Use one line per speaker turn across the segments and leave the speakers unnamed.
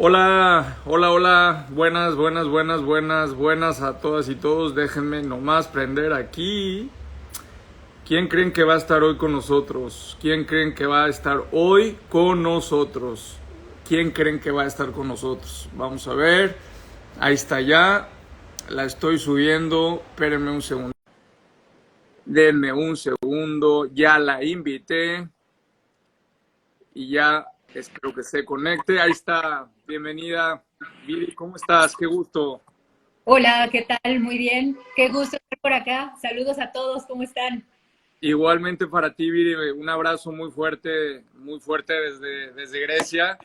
Hola, hola, hola, buenas, buenas, buenas, buenas, buenas a todas y todos. Déjenme nomás prender aquí. ¿Quién creen que va a estar hoy con nosotros? ¿Quién creen que va a estar hoy con nosotros? ¿Quién creen que va a estar con nosotros? Vamos a ver. Ahí está ya. La estoy subiendo. Espérenme un segundo. Denme un segundo. Ya la invité. Y ya espero que se conecte. Ahí está. Bienvenida. Viri, ¿cómo estás? Qué gusto.
Hola, ¿qué tal? Muy bien. Qué gusto estar por acá. Saludos a todos, ¿cómo están?
Igualmente para ti, Viri, un abrazo muy fuerte desde Grecia.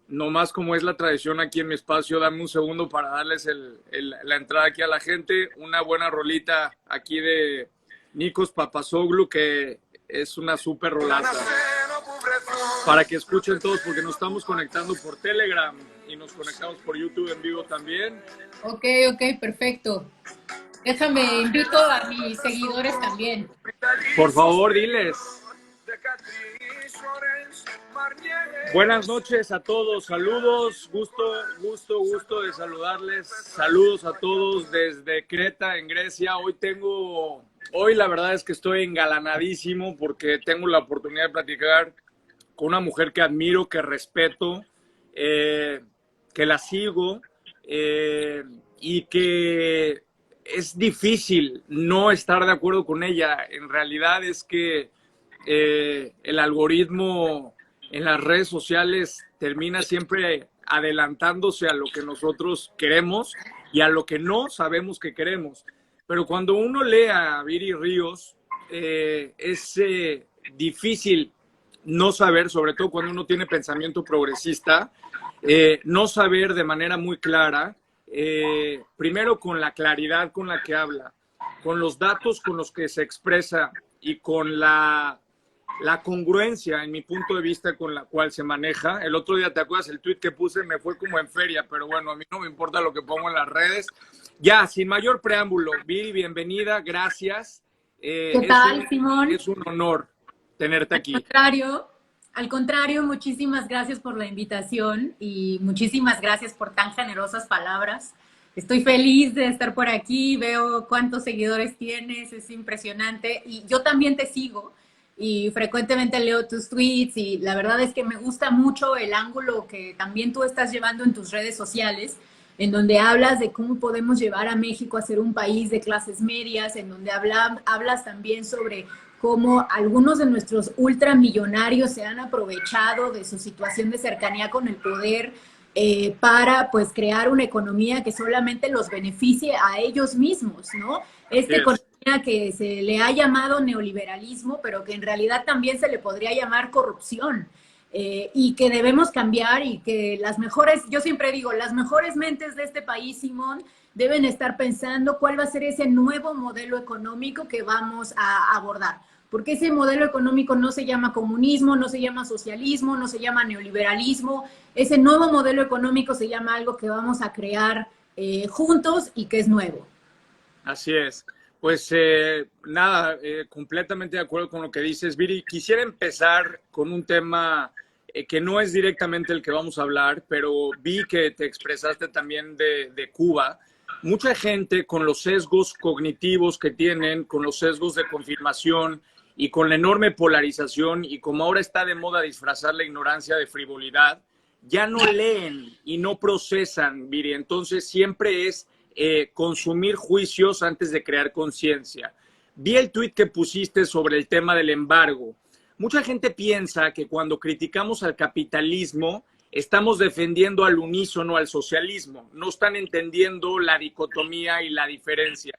No más como es la tradición aquí en mi espacio, dame un segundo para darles la entrada aquí a la gente. Una buena rolita aquí de Nikos Papazoglou, que es una súper rolata. Para que escuchen todos, porque nos estamos conectando por Telegram y nos conectamos por YouTube en vivo también.
Ok, ok, perfecto. Déjame, invito a mis seguidores también.
Por favor, diles. Buenas noches a todos, saludos, gusto de saludarles, saludos a todos desde Creta, en Grecia. Hoy la verdad es que estoy engalanadísimo porque tengo la oportunidad de platicar con una mujer que admiro, que respeto, eh, que la sigo y que es difícil no estar de acuerdo con ella. En realidad es que el algoritmo en las redes sociales termina siempre adelantándose a lo que nosotros queremos y a lo que no sabemos que queremos. Pero cuando uno lee a Viri Ríos, es difícil no saber, sobre todo cuando uno tiene pensamiento progresista, no saber de manera muy clara, primero con la claridad con la que habla, con los datos con los que se expresa y con la congruencia, en mi punto de vista, con la cual se maneja. El otro día, ¿te acuerdas? El tweet que puse me fue como en feria, pero bueno, a mí no me importa lo que pongo en las redes. Ya, sin mayor preámbulo, Viri, bienvenida, gracias.
¿Qué tal, Simón?
Es un honor tenerte aquí.
Contrario, al contrario, muchísimas gracias por la invitación y muchísimas gracias por tan generosas palabras. Estoy feliz de estar por aquí, veo cuántos seguidores tienes, es impresionante y yo también te sigo y frecuentemente leo tus tweets y la verdad es que me gusta mucho el ángulo que también tú estás llevando en tus redes sociales, en donde hablas de cómo podemos llevar a México a ser un país de clases medias, en donde hablas también sobre cómo algunos de nuestros ultramillonarios se han aprovechado de su situación de cercanía con el poder para pues crear una economía que solamente los beneficie a ellos mismos, ¿no? Esta
Yes.
economía que se le ha llamado neoliberalismo, pero que en realidad también se le podría llamar corrupción. Y que debemos cambiar y que las mejores, yo siempre digo, las mejores mentes de este país, Simón, deben estar pensando cuál va a ser ese nuevo modelo económico que vamos a abordar. Porque ese modelo económico no se llama comunismo, no se llama socialismo, no se llama neoliberalismo. Ese nuevo modelo económico se llama algo que vamos a crear juntos y que es nuevo.
Así es. Pues nada, completamente de acuerdo con lo que dices, Viri. Quisiera empezar con un tema que no es directamente el que vamos a hablar, pero vi que te expresaste también de Cuba. Mucha gente con los sesgos cognitivos que tienen, con los sesgos de confirmación y con la enorme polarización y como ahora está de moda disfrazar la ignorancia de frivolidad, ya no leen y no procesan, Viri. Entonces siempre es consumir juicios antes de crear conciencia. Vi el tuit que pusiste sobre el tema del embargo. Mucha gente piensa que cuando criticamos al capitalismo estamos defendiendo al unísono al socialismo. No están entendiendo la dicotomía y la diferencia.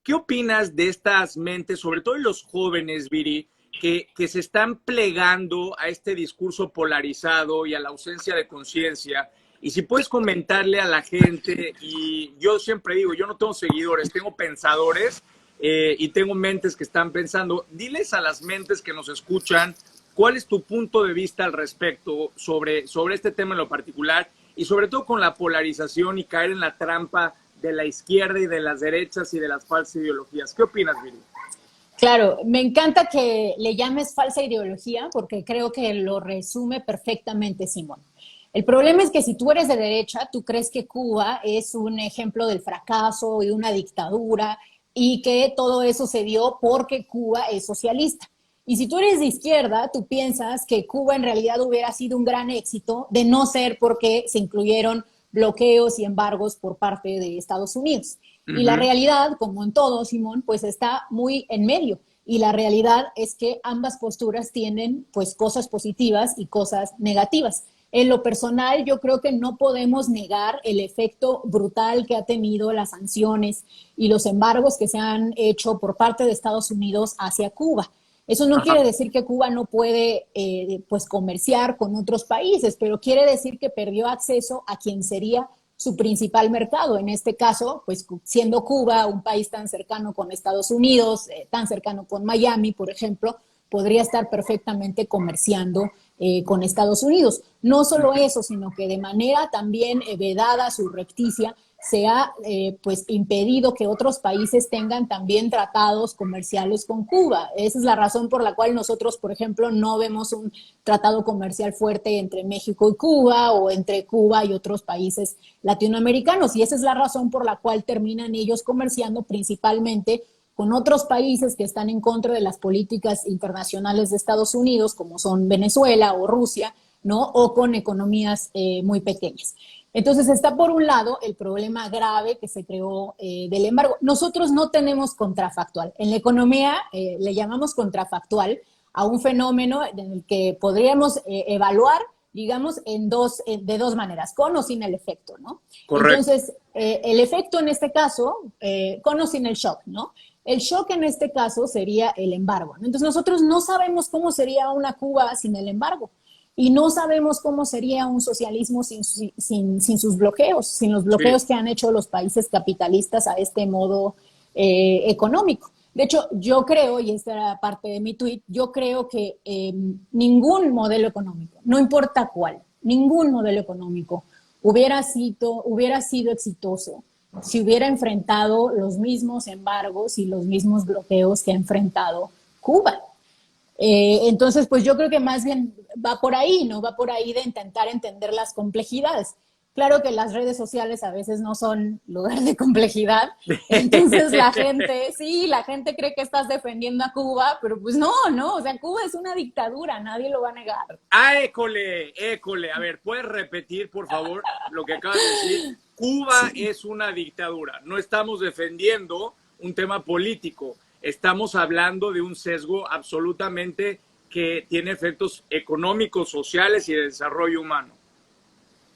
¿Qué opinas de estas mentes, sobre todo en los jóvenes, Viri, que se están plegando a este discurso polarizado y a la ausencia de conciencia? Y si puedes comentarle a la gente, y yo siempre digo, yo no tengo seguidores, tengo pensadores y tengo mentes que están pensando, diles a las mentes que nos escuchan cuál es tu punto de vista al respecto sobre este tema en lo particular y sobre todo con la polarización y caer en la trampa de la izquierda y de las derechas y de las falsas ideologías. ¿Qué opinas, Viri?
Claro, me encanta que le llames falsa ideología porque creo que lo resume perfectamente, Simón.
El problema es que si tú eres de derecha, tú crees que Cuba es un ejemplo del fracaso y de una dictadura y que todo eso se dio porque Cuba es socialista. Y si tú eres de izquierda, tú piensas que Cuba en realidad hubiera sido un gran éxito de no ser porque se incluyeron bloqueos y embargos por parte de Estados Unidos. Y la realidad, como en todo, Simón, pues está muy en medio. Y la realidad es que ambas posturas tienen pues cosas positivas y cosas negativas. En lo personal, yo creo que no podemos negar el efecto brutal que ha tenido las sanciones y los embargos que se han hecho por parte de Estados Unidos hacia Cuba. Eso no
Ajá.
quiere decir que Cuba no puede pues comerciar con otros países, pero quiere decir que perdió acceso a quien sería su principal mercado. En este caso, pues siendo Cuba un país tan cercano con Estados Unidos, tan cercano con Miami, por ejemplo, podría estar perfectamente comerciando con Estados Unidos. No solo eso, sino que de manera también vedada, surrecticia, se ha pues impedido que otros países tengan también tratados comerciales con Cuba. Esa es la razón por la cual nosotros, por ejemplo, no vemos un tratado comercial fuerte entre México y Cuba o entre Cuba y otros países latinoamericanos. Y esa es la razón por la cual terminan ellos comerciando principalmente con otros países que están en contra de las políticas internacionales de Estados Unidos, como son Venezuela o Rusia, ¿no? O con economías muy pequeñas. Entonces está por un lado el problema grave que se creó del embargo. Nosotros no tenemos contrafactual. En la economía le llamamos contrafactual a un fenómeno en el que podríamos evaluar, digamos, de dos maneras, con o sin el efecto, ¿no?
Correcto.
Entonces, el efecto en este caso, con o sin el shock, ¿no? El shock en este caso sería el embargo, ¿no? Entonces nosotros no sabemos cómo sería una Cuba sin el embargo. Y no sabemos cómo sería un socialismo sin sus bloqueos, sin los
Sí.
bloqueos que han hecho los países capitalistas a este modo económico. De hecho, yo creo, y esta era parte de mi tweet, yo creo que ningún modelo económico, no importa cuál, ningún modelo económico hubiera sido exitoso si hubiera enfrentado los mismos embargos y los mismos bloqueos que ha enfrentado Cuba. Entonces, pues yo creo que más bien va por ahí, ¿no? Va por ahí de intentar entender las complejidades. Claro que las redes sociales a veces no son lugar de complejidad, entonces la gente, sí, la gente cree que estás defendiendo a Cuba, pero pues no, no, o sea, Cuba es una dictadura, nadie lo va a negar.
Ah, école, école. A ver, ¿puedes repetir, por favor, lo que acabas de decir? Cuba
Sí.
es una dictadura. No estamos defendiendo un tema político. Estamos hablando de un sesgo absolutamente que tiene efectos económicos, sociales y de desarrollo humano.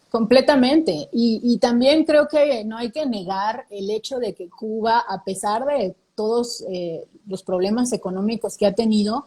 Completamente. Y también creo que no hay que negar el hecho de que Cuba, a pesar de todos los problemas económicos que ha tenido,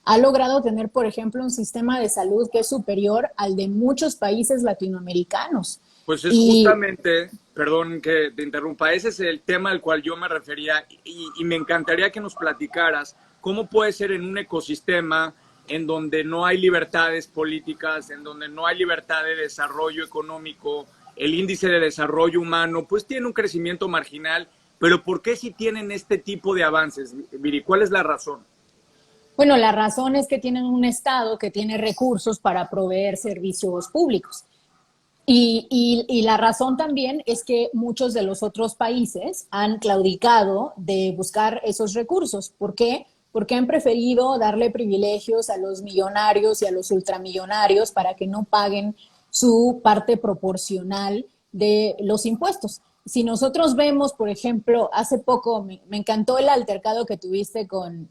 ha logrado tener, por ejemplo, un sistema de salud que es superior al de muchos países latinoamericanos.
Pues es
Y
justamente, perdón que te interrumpa, ese es el tema al cual yo me refería y me encantaría que nos platicaras cómo puede ser en un ecosistema en donde no hay libertades políticas, en donde no hay libertad de desarrollo económico, el índice de desarrollo humano, pues tiene un crecimiento marginal, pero ¿por qué si tienen este tipo de avances, Viri? ¿Cuál es la razón?
bueno, la razón es que tienen un Estado que tiene recursos para proveer servicios públicos. Y la razón también es que muchos de los otros países han claudicado de buscar esos recursos. ¿Por qué? Porque han preferido darle privilegios a los millonarios y a los ultramillonarios para que no paguen su parte proporcional de los impuestos. Si nosotros vemos, por ejemplo, hace poco me encantó el altercado que tuviste con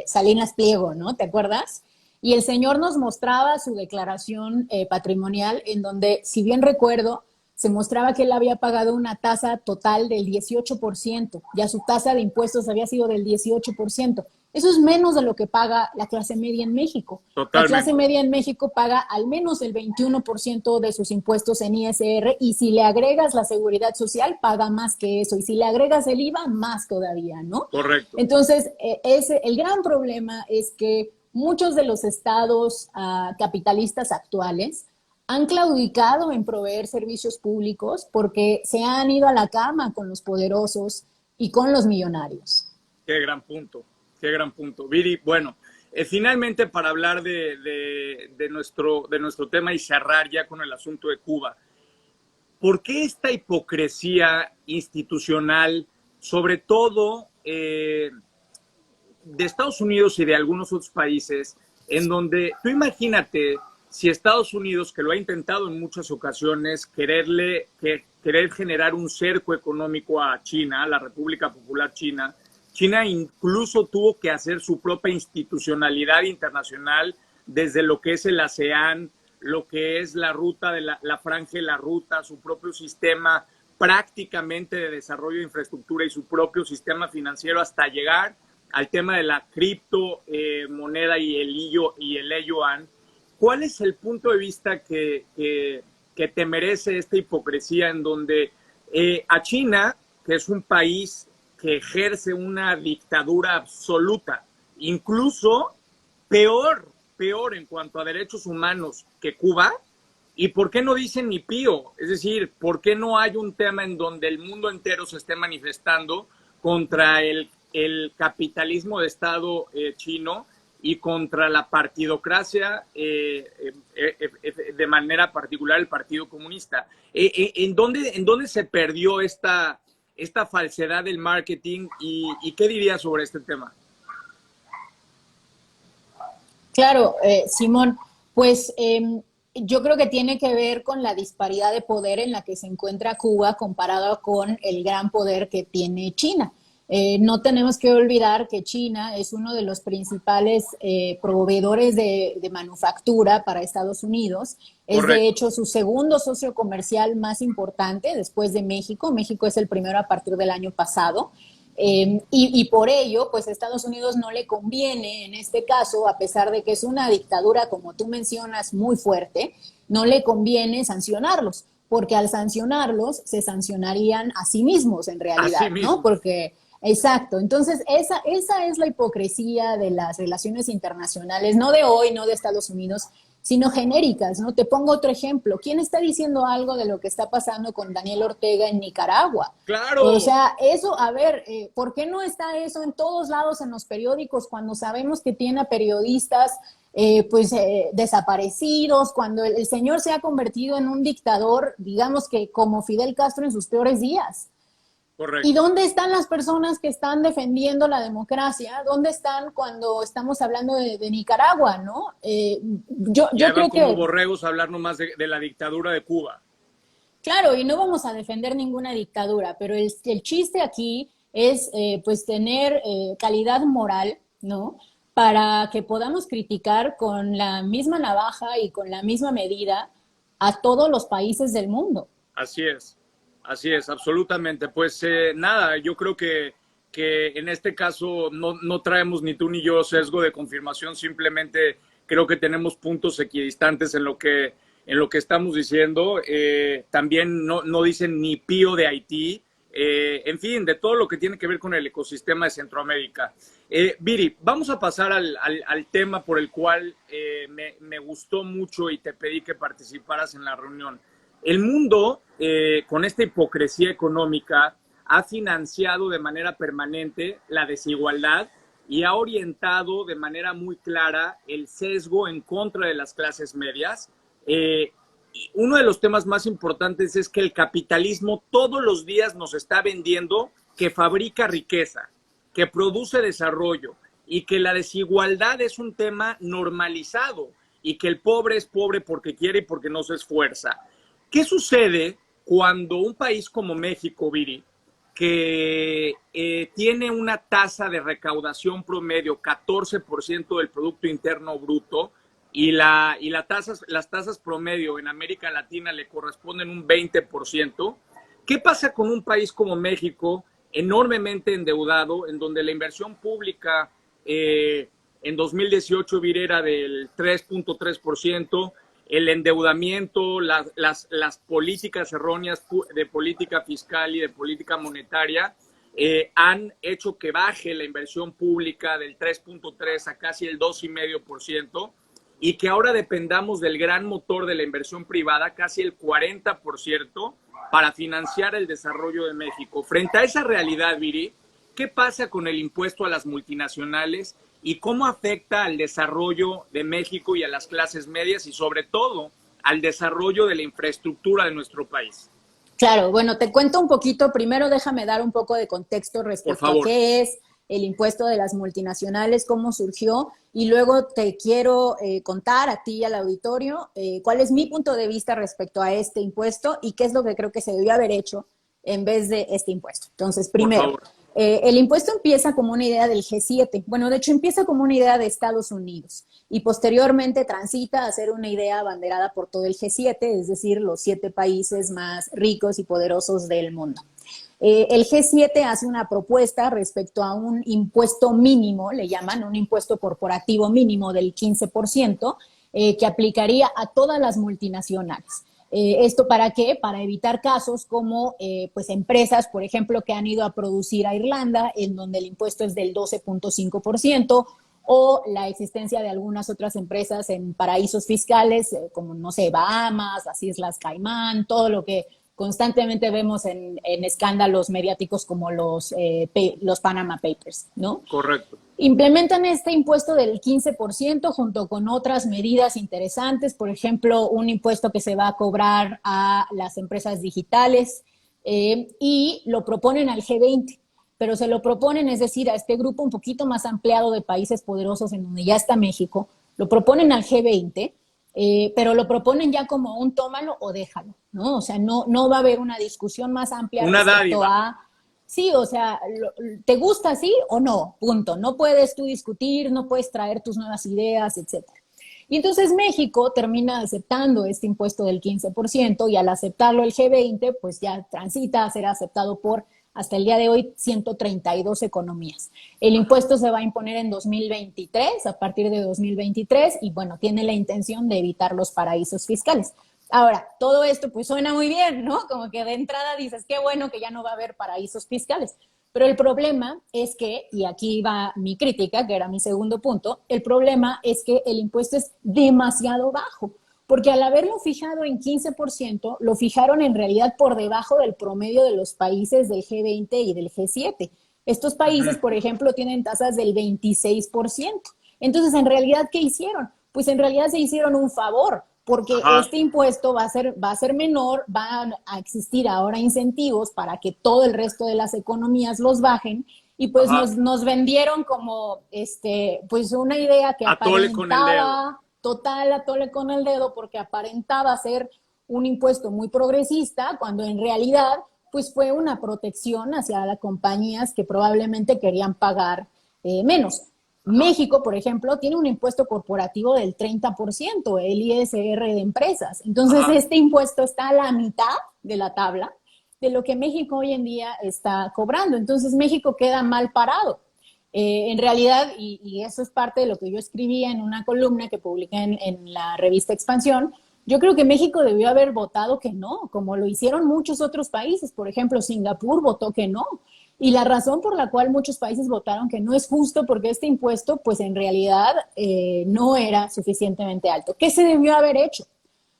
Salinas Pliego, ¿no? ¿Te acuerdas? Y el señor nos mostraba su declaración patrimonial en donde, si bien recuerdo, se mostraba que él había pagado una tasa total del 18%, ya su tasa de impuestos había sido del 18%. Eso es menos de lo que paga la clase media en México. La clase
Totalmente.
media en México paga al menos el 21% de sus impuestos en ISR y si le agregas la seguridad social, paga más que eso. Y si le agregas el IVA, más todavía, ¿no?
Correcto.
Entonces, el gran problema es que muchos de los estados capitalistas actuales han claudicado en proveer servicios públicos porque se han ido a la cama con los poderosos y con los millonarios.
Qué gran punto, qué gran punto. Viri, bueno, Finalmente, para hablar de nuestro tema y cerrar ya con el asunto de Cuba, ¿por qué esta hipocresía institucional, sobre todo de Estados Unidos y de algunos otros países, en donde tú imagínate si Estados Unidos, que lo ha intentado en muchas ocasiones, querer generar un cerco económico a China, la República Popular China, China incluso tuvo que hacer su propia institucionalidad internacional desde lo que es el ASEAN, lo que es la ruta de la franja y la ruta, su propio sistema prácticamente de desarrollo de infraestructura y su propio sistema financiero hasta llegar al tema de la criptomoneda y el yuan. ¿Cuál es el punto de vista que te merece esta hipocresía en donde a China, que es un país que ejerce una dictadura absoluta, incluso peor en cuanto a derechos humanos que Cuba? ¿Y por qué no dicen ni pío? Es decir, ¿por qué no hay un tema en donde el mundo entero se esté manifestando contra el capitalismo de Estado chino y contra la partidocracia, de manera particular el Partido Comunista? ¿En dónde se perdió esta falsedad del marketing y qué dirías sobre este tema?
Claro, Simón, pues yo creo que tiene que ver con la disparidad de poder en la que se encuentra Cuba comparado con el gran poder que tiene China. No tenemos que olvidar que China es uno de los principales proveedores de manufactura para Estados Unidos. Es
Correcto.
de hecho su segundo socio comercial más importante después de México. México es el primero a partir del año pasado. Y por ello, pues a Estados Unidos no le conviene, en este caso, a pesar de que es una dictadura, como tú mencionas, muy fuerte, no le conviene sancionarlos, porque al sancionarlos se sancionarían a sí mismos en realidad, ¿no? Porque, exacto, entonces esa es la hipocresía de las relaciones internacionales, no de hoy, no de Estados Unidos, sino genéricas, ¿no? Te pongo otro ejemplo. ¿Quién está diciendo algo de lo que está pasando con Daniel Ortega en Nicaragua?
¡Claro!
O sea, eso, a ver, ¿por qué no está eso en todos lados en los periódicos cuando sabemos que tiene a periodistas desaparecidos, cuando el señor se ha convertido en un dictador, digamos que como Fidel Castro en sus peores días?
Correcto.
¿Y dónde están las personas que están defendiendo la democracia? ¿Dónde están cuando estamos hablando de Nicaragua, no? Yo creo que...
como borregos a hablar nomás de la dictadura de Cuba.
Claro, y no vamos a defender ninguna dictadura, pero el chiste aquí es pues tener calidad moral, ¿no? Para que podamos criticar con la misma navaja y con la misma medida a todos los países del mundo.
Así es, absolutamente. Pues nada, yo creo que en este caso no traemos ni tú ni yo sesgo de confirmación, simplemente creo que tenemos puntos equidistantes en lo que estamos diciendo. También no dicen ni pío de Haití, en fin, de todo lo que tiene que ver con el ecosistema de Centroamérica. Viri, vamos a pasar al tema por el cual me gustó mucho y te pedí que participaras en la reunión. El mundo, con esta hipocresía económica, ha financiado de manera permanente la desigualdad y ha orientado de manera muy clara el sesgo en contra de las clases medias. Uno de los temas más importantes es que el capitalismo todos los días nos está vendiendo que fabrica riqueza, que produce desarrollo y que la desigualdad es un tema normalizado y que el pobre es pobre porque quiere y porque no se esfuerza. ¿Qué sucede cuando un país como México, Viri, que tiene una tasa de recaudación promedio 14% del Producto Interno Bruto y las tasas promedio en América Latina le corresponden un 20%? ¿Qué pasa con un país como México, enormemente endeudado, en donde la inversión pública en 2018, Viri, era del 3.3%, el endeudamiento, las políticas erróneas de política fiscal y de política monetaria han hecho que baje la inversión pública del 3.3 a casi el 2,5%, y que ahora dependamos del gran motor de la inversión privada, casi el 40%, para financiar el desarrollo de México? Frente a esa realidad, Viri, ¿qué pasa con el impuesto a las multinacionales y cómo afecta al desarrollo de México y a las clases medias y sobre todo al desarrollo de la infraestructura de nuestro país.
Claro, bueno, te cuento un poquito. Primero déjame dar un poco de contexto
Por
respecto a
favor.
qué es el impuesto de las multinacionales, cómo surgió, y luego te quiero contar a ti y al auditorio cuál es mi punto de vista respecto a este impuesto y qué es lo que creo que se debió haber hecho en vez de este impuesto. Entonces,
Por
primero,
favor.
el impuesto empieza como una idea del G7. Bueno, de hecho empieza como una idea de Estados Unidos y posteriormente transita a ser una idea abanderada por todo el G7, es decir, los 7 países más ricos y poderosos del mundo. El G7 hace una propuesta respecto a un impuesto mínimo, le llaman un impuesto corporativo mínimo del 15%, que aplicaría a todas las multinacionales. ¿Esto para qué? Para evitar casos como pues empresas, por ejemplo, que han ido a producir a Irlanda, en donde el impuesto es del 12.5%, o la existencia de algunas otras empresas en paraísos fiscales, como, no sé, Bahamas, las Islas Caimán, todo lo que constantemente vemos en escándalos mediáticos como los Panama Papers, ¿no?
Correcto.
Implementan este impuesto del 15% junto con otras medidas interesantes, por ejemplo, un impuesto que se va a cobrar a las empresas digitales y lo proponen al G20, pero se lo proponen, es decir, a este grupo un poquito más ampliado de países poderosos en donde ya está México, lo proponen al G20, pero lo proponen ya como un tómalo o déjalo, ¿no? O sea, no va a haber una discusión más amplia
Una
respecto
dádiva.
a sí, o sea, ¿te gusta así o no? Punto. No puedes tú discutir, no puedes traer tus nuevas ideas, etcétera. Y entonces México termina aceptando este impuesto del 15% y al aceptarlo el G20, pues ya transita a ser aceptado por, hasta el día de hoy, 132 economías. El impuesto se va a imponer en 2023, a partir de 2023, y bueno, tiene la intención de evitar los paraísos fiscales. Ahora, todo esto pues suena muy bien, ¿no? Como que de entrada dices, qué bueno que ya no va a haber paraísos fiscales. Pero el problema es que, y aquí va mi crítica, que era mi segundo punto, el problema es que el impuesto es demasiado bajo, porque al haberlo fijado en 15%, lo fijaron en realidad por debajo del promedio de los países del G20 y del G7. Estos países, por ejemplo, tienen tasas del 26%. Entonces, en realidad, ¿qué hicieron? Pues en realidad se hicieron un favor, porque
Ajá.
este impuesto va a ser menor, van a existir ahora incentivos para que todo el resto de las economías los bajen, y pues
Ajá.
nos vendieron como pues una idea que
Atole con el dedo.
aparentaba, total atole con el dedo, porque aparentaba ser un impuesto muy progresista, cuando en realidad pues fue una protección hacia las compañías que probablemente querían pagar menos.
Ajá.
México, por ejemplo, tiene un impuesto corporativo del 30%, el ISR de empresas. Entonces,
Ajá.
este impuesto está a la mitad de la tabla de lo que México hoy en día está cobrando. Entonces, México queda mal parado. En realidad, y eso es parte de lo que yo escribía en una columna que publiqué en la revista Expansión, yo creo que México debió haber votado que no, como lo hicieron muchos otros países. Por ejemplo, Singapur votó que no. Y la razón por la cual muchos países votaron que no es justo porque este impuesto, pues en realidad no era suficientemente alto. ¿Qué se debió haber hecho?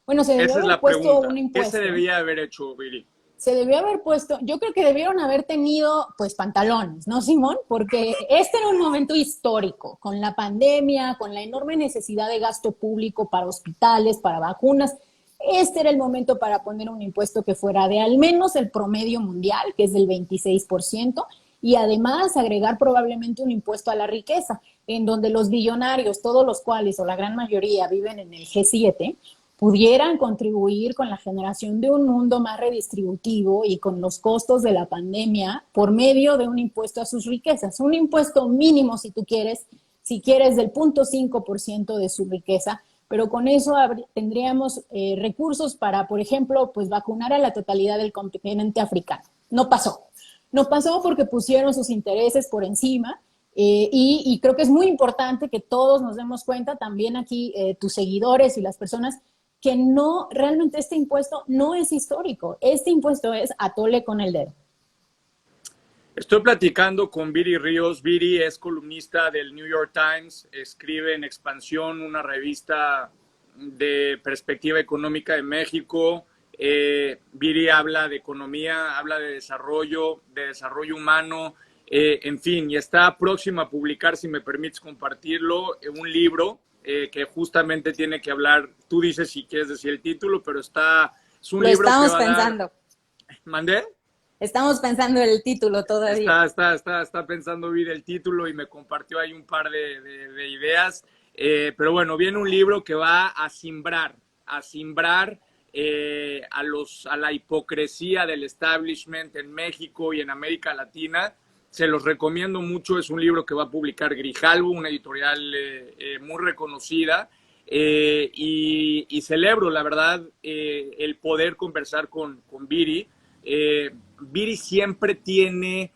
Bueno, se debió
Esa es
haber
la
puesto un
pregunta. ¿Qué se
impuesto,
debía haber hecho, Viri?
se debió haber puesto, yo creo que debieron haber tenido pues pantalones, ¿no, Simón? Porque este era un momento histórico, con la pandemia, con la enorme necesidad de gasto público para hospitales, para vacunas. Este era el momento para poner un impuesto que fuera de al menos el promedio mundial, que es del 26%, y además agregar probablemente un impuesto a la riqueza, en donde los billonarios, todos los cuales, o la gran mayoría, viven en el G7, pudieran contribuir con la generación de un mundo más redistributivo y con los costos de la pandemia por medio de un impuesto a sus riquezas. Un impuesto mínimo, si tú quieres, si quieres del 0.5% de su riqueza, pero con eso tendríamos recursos para, por ejemplo, pues vacunar a la totalidad del continente africano. No pasó. No pasó porque pusieron sus intereses por encima. Y creo que es muy importante que todos nos demos cuenta, también aquí tus seguidores y las personas, que no, realmente este impuesto no es histórico. Este impuesto es atole con el dedo.
Estoy platicando con Viri Ríos. Viri es columnista del New York Times, escribe en Expansión, una revista de perspectiva económica de México. Viri habla de economía, habla de desarrollo humano. En fin, y está próxima a publicar, si me permites compartirlo, un libro que justamente tiene que hablar, tú dices si quieres decir el título, pero es un
Lo
libro que
estamos
va
pensando.
a dar... ¿Mandé?
Estamos pensando en el título todavía.
Está pensando bien el título y me compartió ahí un par de ideas. Pero bueno, viene un libro que va a simbrar a la hipocresía del establishment en México y en América Latina. Se los recomiendo mucho. Es un libro que va a publicar Grijalbo, una editorial muy reconocida. Y celebro, la verdad, el poder conversar con Viri. Viri siempre tiene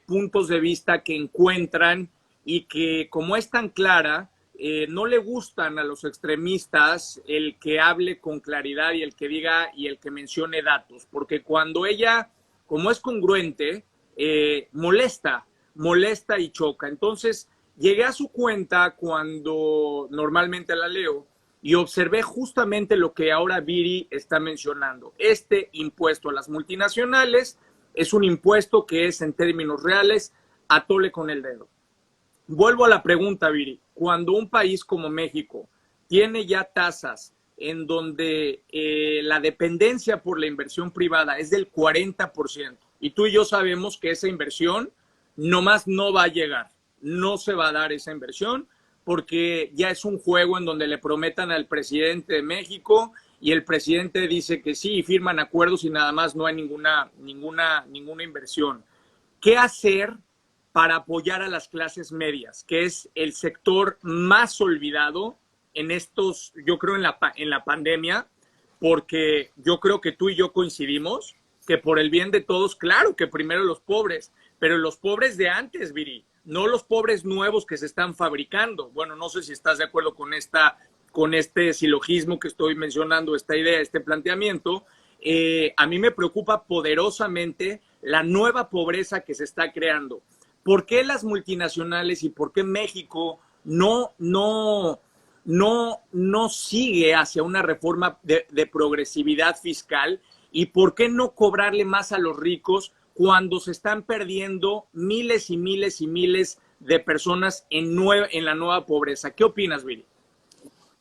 puntos de vista que encuentran y que, como es tan clara, no le gustan a los extremistas el que hable con claridad y el que diga y el que mencione datos, porque cuando ella, como es congruente, molesta y choca. Entonces, llegué a su cuenta cuando normalmente la leo y observé justamente lo que ahora Viri está mencionando. Este impuesto a las multinacionales es un impuesto que es, en términos reales, a tole con el dedo. Vuelvo a la pregunta, Viri. Cuando un país como México tiene ya tasas en donde la dependencia por la inversión privada es del 40%, y tú y yo sabemos que esa inversión nomás no va a llegar, no se va a dar esa inversión, porque ya es un juego en donde le prometan al presidente de México y el presidente dice que sí y firman acuerdos y nada más no hay ninguna inversión. ¿Qué hacer para apoyar a las clases medias, que es el sector más olvidado en estos, yo creo, en la pandemia? Porque yo creo que tú y yo coincidimos que por el bien de todos, claro que primero los pobres, pero los pobres de antes, Viri, no los pobres nuevos que se están fabricando. Bueno, no sé si estás de acuerdo con este silogismo que estoy mencionando, esta idea, este planteamiento. A mí me preocupa poderosamente la nueva pobreza que se está creando. ¿Por qué las multinacionales y por qué México no sigue hacia una reforma de progresividad fiscal? ¿Y por qué no cobrarle más a los ricos cuando se están perdiendo miles y miles y miles de personas en la nueva pobreza? ¿Qué opinas, Viri?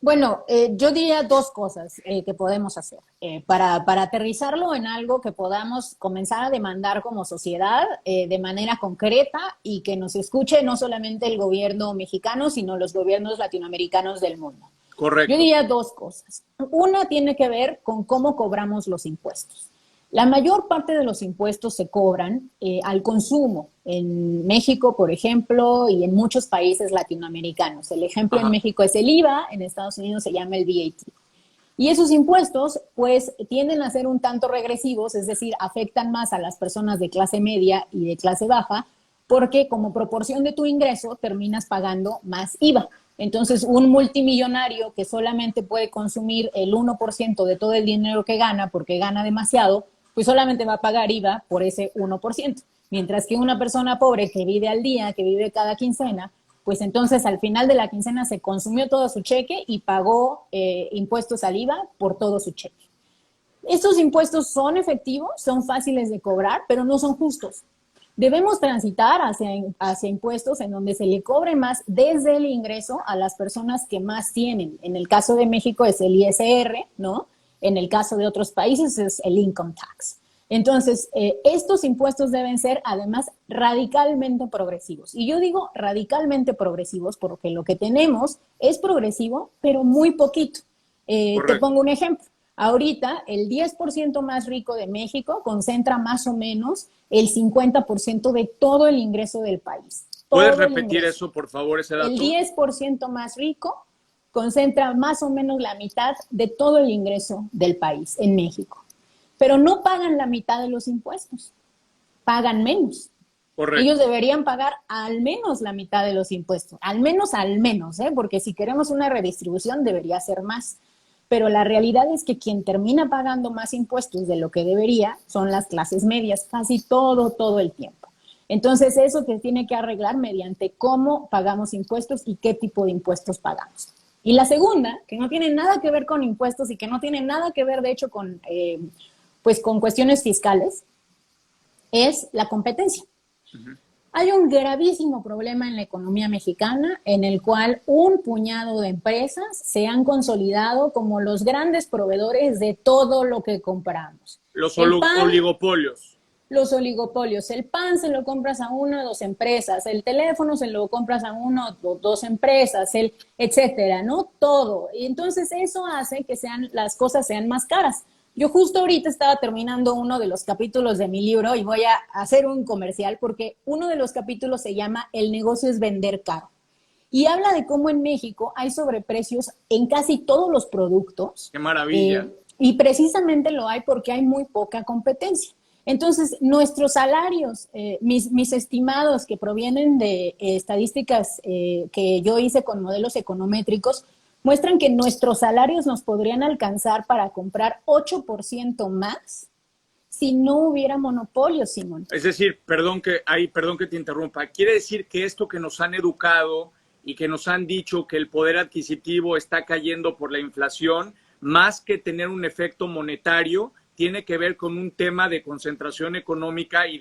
Bueno, yo diría dos cosas que podemos hacer para aterrizarlo en algo que podamos comenzar a demandar como sociedad de manera concreta y que nos escuche no solamente el gobierno mexicano, sino los gobiernos latinoamericanos del mundo.
Correcto.
Yo diría dos cosas. Una tiene que ver con cómo cobramos los impuestos. La mayor parte de los impuestos se cobran al consumo. En México, por ejemplo, y en muchos países latinoamericanos. El ejemplo en México es el IVA, en Estados Unidos se llama el VAT. Y esos impuestos, pues, tienden a ser un tanto regresivos, es decir, afectan más a las personas de clase media y de clase baja, porque como proporción de tu ingreso terminas pagando más IVA. Entonces, un multimillonario que solamente puede consumir el 1% de todo el dinero que gana porque gana demasiado, pues solamente va a pagar IVA por ese 1%. Mientras que una persona pobre que vive al día, que vive cada quincena, pues entonces al final de la quincena se consumió todo su cheque y pagó impuestos al IVA por todo su cheque. Estos impuestos son efectivos, son fáciles de cobrar, pero no son justos. Debemos transitar hacia impuestos en donde se le cobre más desde el ingreso a las personas que más tienen. En el caso de México es el ISR, ¿no? En el caso de otros países es el income tax. Entonces, estos impuestos deben ser además radicalmente progresivos. Y yo digo radicalmente progresivos porque lo que tenemos es progresivo, pero muy poquito. Te pongo un ejemplo. Ahorita, el 10% más rico de México concentra más o menos el 50% de todo el ingreso del país.
¿Puedes repetir eso, por favor, ese dato?
El 10% más rico concentra más o menos la mitad de todo el ingreso del país en México. Pero no pagan la mitad de los impuestos, pagan menos.
Correcto.
Ellos deberían pagar al menos la mitad de los impuestos, al menos, porque si queremos una redistribución debería ser más. Pero la realidad es que quien termina pagando más impuestos de lo que debería son las clases medias, casi todo el tiempo. Entonces, eso se tiene que arreglar mediante cómo pagamos impuestos y qué tipo de impuestos pagamos. Y la segunda, que no tiene nada que ver con impuestos y que no tiene nada que ver, de hecho, con cuestiones fiscales, es la competencia. Hay un gravísimo problema en la economía mexicana en el cual un puñado de empresas se han consolidado como los grandes proveedores de todo lo que compramos.
Los
El pan,
oligopolios.
los oligopolios. El pan se lo compras a una o dos empresas, el teléfono se lo compras a una o dos empresas, etcétera, ¿no? Todo. Y entonces eso hace que las cosas sean más caras. Yo justo ahorita estaba terminando uno de los capítulos de mi libro y voy a hacer un comercial porque uno de los capítulos se llama El negocio es vender caro. Y habla de cómo en México hay sobreprecios en casi todos los productos.
¡Qué maravilla!
Y precisamente lo hay porque hay muy poca competencia. Entonces, nuestros salarios, mis estimados que provienen de estadísticas que yo hice con modelos econométricos, muestran que nuestros salarios nos podrían alcanzar para comprar 8% más si no hubiera monopolio, Simón.
Es decir, perdón que te interrumpa, quiere decir que esto que nos han educado y que nos han dicho que el poder adquisitivo está cayendo por la inflación, más que tener un efecto monetario, tiene que ver con un tema de concentración económica y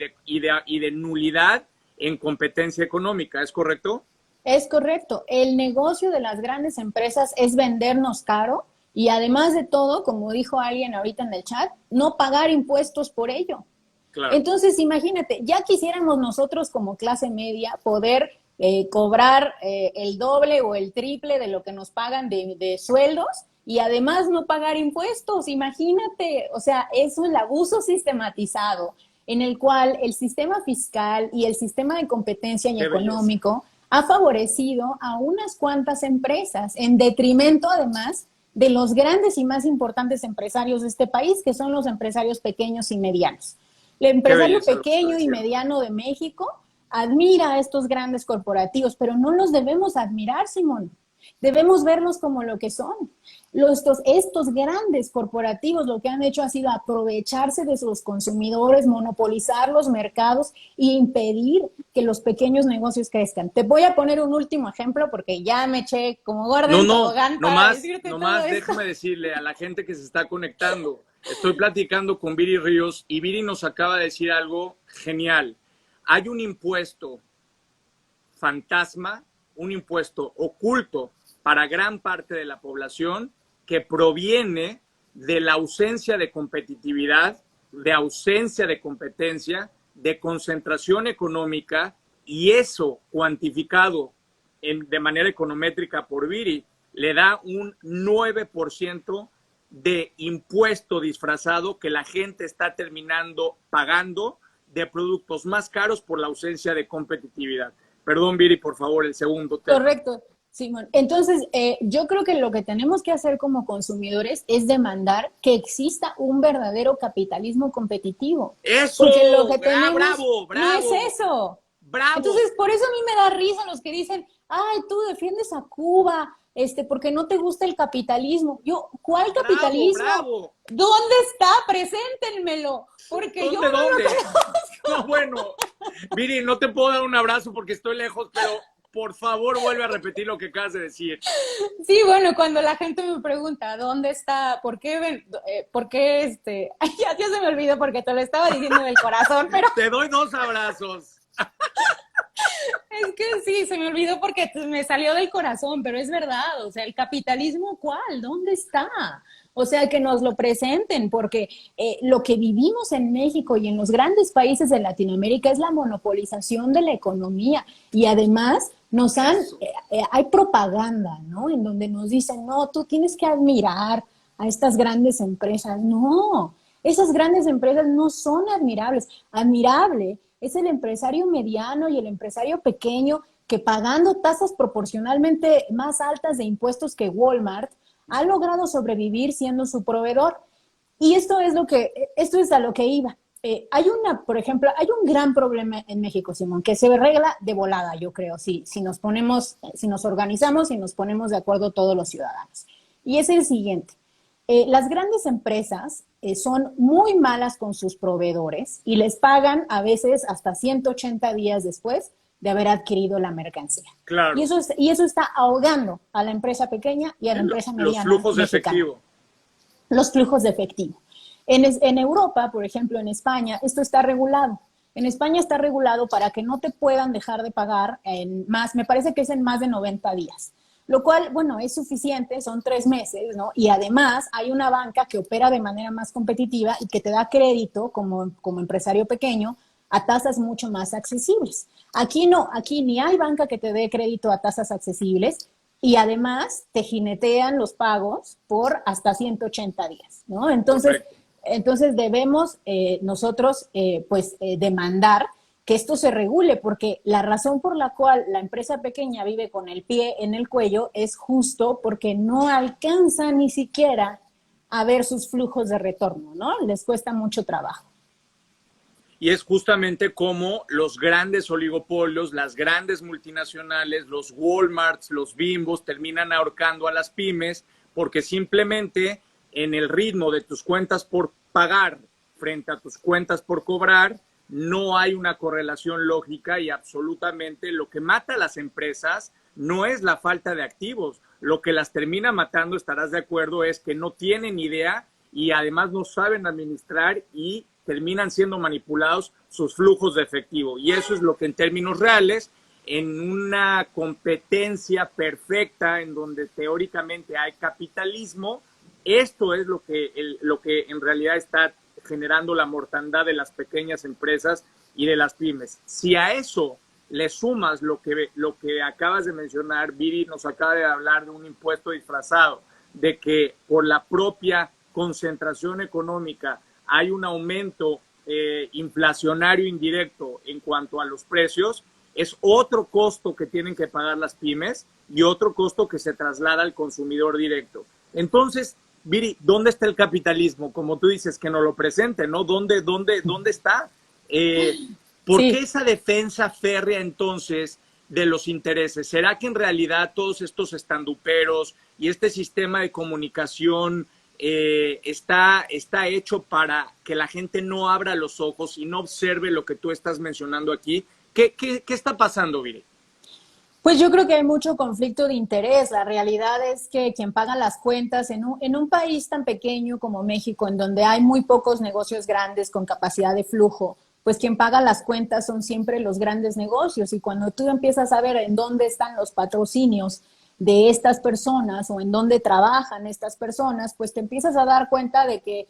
de nulidad en competencia económica, ¿es correcto?
Es correcto. El negocio de las grandes empresas es vendernos caro y además de todo, como dijo alguien ahorita en el chat, no pagar impuestos por ello. Claro. Entonces, imagínate, ya quisiéramos nosotros como clase media poder cobrar el doble o el triple de lo que nos pagan de sueldos y además no pagar impuestos, imagínate, o sea, eso es el abuso sistematizado en el cual el sistema fiscal y el sistema de competencia y económico ha favorecido a unas cuantas empresas, en detrimento además de los grandes y más importantes empresarios de este país, que son los empresarios pequeños y medianos. El empresario pequeño y mediano de México admira a estos grandes corporativos, pero no los debemos admirar, Simón. Debemos verlos como lo que son. Estos grandes corporativos lo que han hecho ha sido aprovecharse de sus consumidores, monopolizar los mercados e impedir que los pequeños negocios crezcan. Te voy a poner un último ejemplo porque ya me eché como gorda en tobogán para decirte todo esto.
Déjame decirle a la gente que se está conectando. Estoy platicando con Viri Ríos y Viri nos acaba de decir algo genial. Hay un impuesto fantasma, un impuesto oculto para gran parte de la población que proviene de la ausencia de competitividad, de ausencia de competencia, de concentración económica, y eso cuantificado de manera econométrica por Viri le da un 9% de impuesto disfrazado que la gente está terminando pagando de productos más caros por la ausencia de competitividad. Perdón, Viri, por favor, el segundo tema.
Correcto, Simón. Entonces, yo creo que lo que tenemos que hacer como consumidores es demandar que exista un verdadero capitalismo competitivo.
¡Eso!
Porque lo que tenemos
¡Bravo!
no es eso.
¡Bravo!
Entonces, por eso a mí me da risa los que dicen, ay, tú defiendes a Cuba, porque no te gusta el capitalismo. Yo, ¿cuál capitalismo?
¡Bravo!
¿Dónde está? Preséntenmelo. Porque yo no lo conozco.
No, bueno, Viri, no te puedo dar un abrazo porque estoy lejos, pero por favor vuelve a repetir lo que acabas de decir.
Sí, bueno, cuando la gente me pregunta, ¿dónde está? ¿Por qué? Ay, ya se me olvidó porque te lo estaba diciendo del corazón, pero...
Te doy 2 abrazos.
Es que sí, se me olvidó porque me salió del corazón, pero es verdad, o sea, el capitalismo, ¿cuál? ¿Dónde está? O sea, que nos lo presenten, porque lo que vivimos en México y en los grandes países de Latinoamérica es la monopolización de la economía y además hay propaganda, ¿no? En donde nos dicen, no, tú tienes que admirar a estas grandes empresas. No, esas grandes empresas no son admirables. Admirable es el empresario mediano y el empresario pequeño que pagando tasas proporcionalmente más altas de impuestos que Walmart ha logrado sobrevivir siendo su proveedor. Y esto es a lo que iba. Por ejemplo, hay un gran problema en México, Simón, que se arregla de volada, yo creo, si nos organizamos y nos ponemos de acuerdo todos los ciudadanos. Y es el siguiente. Las grandes empresas son muy malas con sus proveedores y les pagan a veces hasta 180 días después de haber adquirido la mercancía.
Claro.
Y eso está ahogando a la empresa pequeña y a la empresa mediana.
Los flujos de efectivo.
Los flujos de efectivo. En Europa, por ejemplo, en España, esto está regulado. En España está regulado para que no te puedan dejar de pagar me parece que es en más de 90 días. Lo cual, bueno, es suficiente, son 3 meses, ¿no? Y además hay una banca que opera de manera más competitiva y que te da crédito como empresario pequeño a tasas mucho más accesibles. Aquí no, aquí ni hay banca que te dé crédito a tasas accesibles y además te jinetean los pagos por hasta 180 días, ¿no? Entonces debemos nosotros demandar que esto se regule, porque la razón por la cual la empresa pequeña vive con el pie en el cuello es justo porque no alcanza ni siquiera a ver sus flujos de retorno, ¿no? Les cuesta mucho trabajo.
Y es justamente como los grandes oligopolios, las grandes multinacionales, los Walmarts, los Bimbos, terminan ahorcando a las pymes porque simplemente en el ritmo de tus cuentas por pagar frente a tus cuentas por cobrar, no hay una correlación lógica y absolutamente lo que mata a las empresas no es la falta de activos. Lo que las termina matando, estarás de acuerdo, es que no tienen idea y además no saben administrar y terminan siendo manipulados sus flujos de efectivo. Y eso es lo que en términos reales, en una competencia perfecta en donde teóricamente hay capitalismo, esto es lo que en realidad está generando la mortandad de las pequeñas empresas y de las pymes. Si a eso le sumas lo que acabas de mencionar, Viri nos acaba de hablar de un impuesto disfrazado, de que por la propia concentración económica hay un aumento inflacionario indirecto en cuanto a los precios, es otro costo que tienen que pagar las pymes y otro costo que se traslada al consumidor directo. Entonces, Viri, ¿dónde está el capitalismo? Como tú dices, que nos lo presente, ¿no? ¿Dónde está? ¿Por qué esa defensa férrea entonces de los intereses? ¿Será que en realidad todos estos estanduperos y este sistema de comunicación está hecho para que la gente no abra los ojos y no observe lo que tú estás mencionando aquí? ¿Qué está pasando, Viri?
Pues yo creo que hay mucho conflicto de interés. La realidad es que quien paga las cuentas en un país tan pequeño como México, en donde hay muy pocos negocios grandes con capacidad de flujo, pues quien paga las cuentas son siempre los grandes negocios. Y cuando tú empiezas a ver en dónde están los patrocinios de estas personas o en dónde trabajan estas personas, pues te empiezas a dar cuenta de que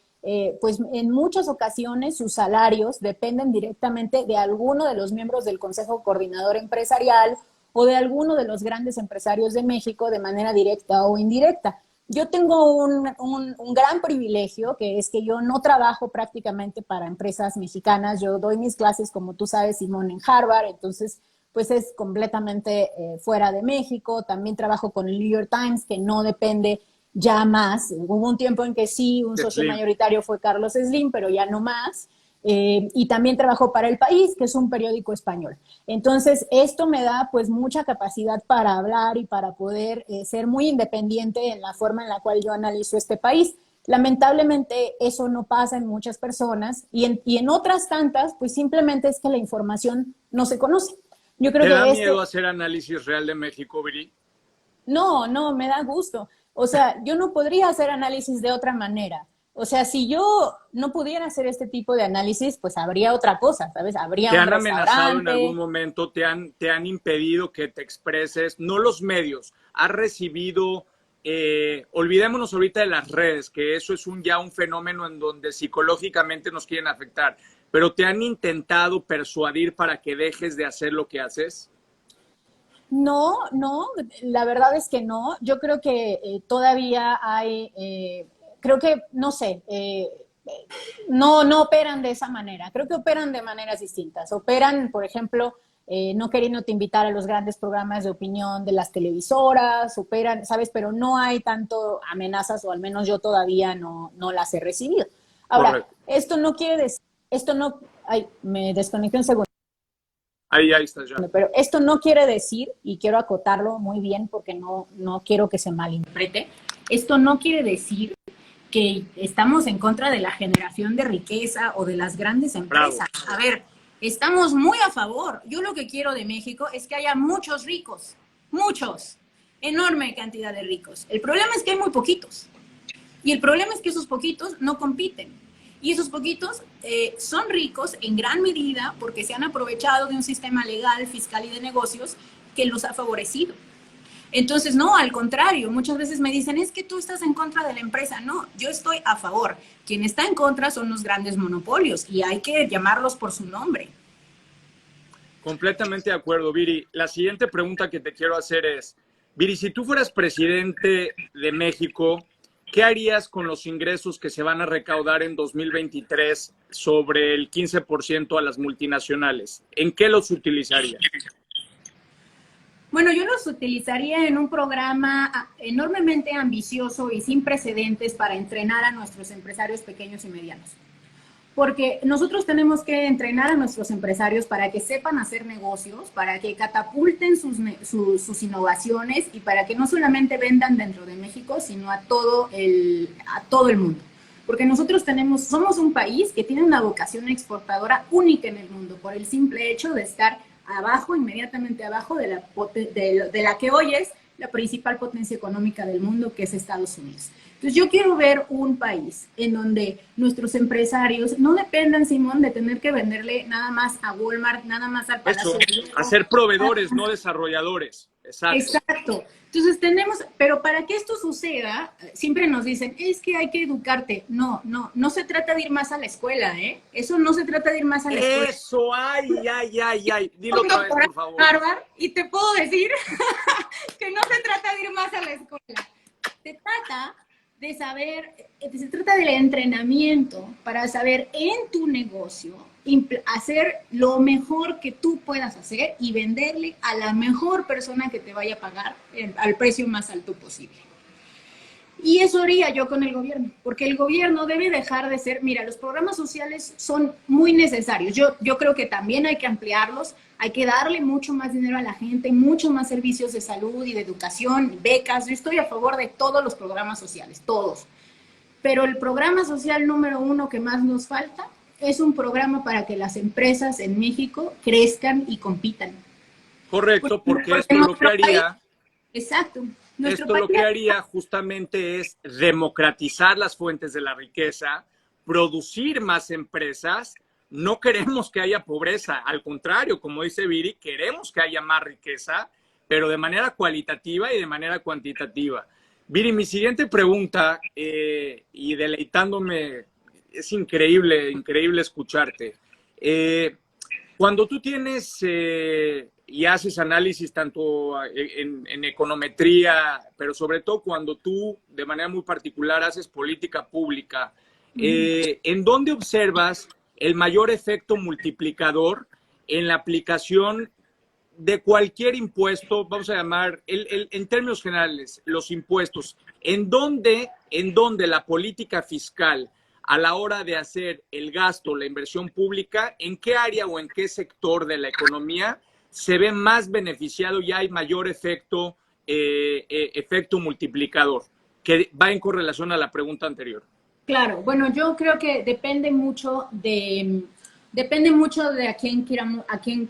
pues en muchas ocasiones sus salarios dependen directamente de alguno de los miembros del Consejo Coordinador Empresarial o de alguno de los grandes empresarios de México de manera directa o indirecta. Yo tengo un gran privilegio, que es que yo no trabajo prácticamente para empresas mexicanas. Yo doy mis clases, como tú sabes, Simón, en Harvard, entonces pues es completamente fuera de México. También trabajo con el New York Times, que no depende ya más. Hubo un tiempo en que sí, un socio mayoritario fue Carlos Slim, pero ya no más. Y también trabajo para El País, que es un periódico español. Entonces, esto me da pues mucha capacidad para hablar y para poder ser muy independiente en la forma en la cual yo analizo este país. Lamentablemente, eso no pasa en muchas personas y en otras tantas, pues simplemente es que la información no se conoce. Yo creo
¿Te
que
da miedo hacer análisis real de México, Viri?
No, me da gusto. O sea, yo no podría hacer análisis de otra manera. O sea, si yo no pudiera hacer este tipo de análisis, pues habría otra cosa, ¿sabes? Habría
¿Te
un
han amenazado en
restaurante.
algún momento? ¿Te han impedido que te expreses? No los medios. ¿Has recibido, olvidémonos ahorita de las redes, que eso es ya un fenómeno en donde psicológicamente nos quieren afectar, pero ¿te han intentado persuadir para que dejes de hacer lo que haces?
No, la verdad es que no. Yo creo que todavía hay, creo que, no sé, no operan de esa manera. Creo que operan de maneras distintas. Operan, por ejemplo, no queriéndote invitar a los grandes programas de opinión de las televisoras, operan, ¿sabes? Pero no hay tanto amenazas, o al menos yo todavía no las he recibido. Ahora,
Correcto.
esto no quiere decir, ay, me desconecté un segundo.
Ahí está ya.
Pero esto no quiere decir, y quiero acotarlo muy bien porque no quiero que se malinterprete, esto no quiere decir que estamos en contra de la generación de riqueza o de las grandes empresas. Bravo. A ver, estamos muy a favor. Yo lo que quiero de México es que haya muchos ricos, muchos, enorme cantidad de ricos. El problema es que hay muy poquitos. Y el problema es que esos poquitos no compiten. Y esos poquitos son ricos en gran medida porque se han aprovechado de un sistema legal, fiscal y de negocios que los ha favorecido. Entonces, no, al contrario, muchas veces me dicen, es que tú estás en contra de la empresa. No, yo estoy a favor. Quien está en contra son los grandes monopolios y hay que llamarlos por su nombre.
Completamente de acuerdo, Viri. La siguiente pregunta que te quiero hacer es, Viri, si tú fueras presidente de México, ¿qué harías con los ingresos que se van a recaudar en 2023 sobre el 15% a las multinacionales? ¿En qué los utilizarías?
Bueno, yo los utilizaría en un programa enormemente ambicioso y sin precedentes para entrenar a nuestros empresarios pequeños y medianos. Porque nosotros tenemos que entrenar a nuestros empresarios para que sepan hacer negocios, para que catapulten sus innovaciones y para que no solamente vendan dentro de México, sino a todo el mundo. Porque nosotros somos un país que tiene una vocación exportadora única en el mundo por el simple hecho de estar abajo, inmediatamente abajo de la que hoy es la principal potencia económica del mundo, que es Estados Unidos. Entonces yo quiero ver un país en donde nuestros empresarios no dependan, Simón, de tener que venderle nada más a Walmart, nada más al Palacio.
Eso, a ser proveedores, no desarrolladores. Exacto.
Exacto. Entonces pero para que esto suceda, siempre nos dicen, es que hay que educarte. No se trata de ir más a la escuela, ¿eh? Eso no se trata de ir más a la escuela.
Eso, ay. Dilo otra vez, por favor.
Harvard, y te puedo decir que no se trata de ir más a la escuela. Se trata de saber, se trata del entrenamiento para saber en tu negocio hacer lo mejor que tú puedas hacer y venderle a la mejor persona que te vaya a pagar al precio más alto posible. Y eso haría yo con el gobierno, porque el gobierno debe dejar de ser, mira, los programas sociales son muy necesarios. Yo creo que también hay que ampliarlos, hay que darle mucho más dinero a la gente, mucho más servicios de salud y de educación, becas. Yo estoy a favor de todos los programas sociales, todos. Pero el programa social número 1 que más nos falta es un programa para que las empresas en México crezcan y compitan.
Correcto, porque esto lo que haría...
Exacto.
Esto lo que haría justamente es democratizar las fuentes de la riqueza, producir más empresas. No queremos que haya pobreza, al contrario, como dice Viri, queremos que haya más riqueza, pero de manera cualitativa y de manera cuantitativa. Viri, mi siguiente pregunta, y deleitándome, es increíble escucharte. Cuando tú tienes y haces análisis tanto en econometría, pero sobre todo cuando tú, de manera muy particular, haces política pública, ¿en dónde observas el mayor efecto multiplicador en la aplicación de cualquier impuesto? Vamos a llamar, en términos generales, los impuestos. ¿En dónde la política fiscal, a la hora de hacer el gasto, la inversión pública, en qué área o en qué sector de la economía se ve más beneficiado y hay mayor efecto multiplicador, que va en correlación a la pregunta anterior?
Claro, bueno, yo creo que depende mucho de a quién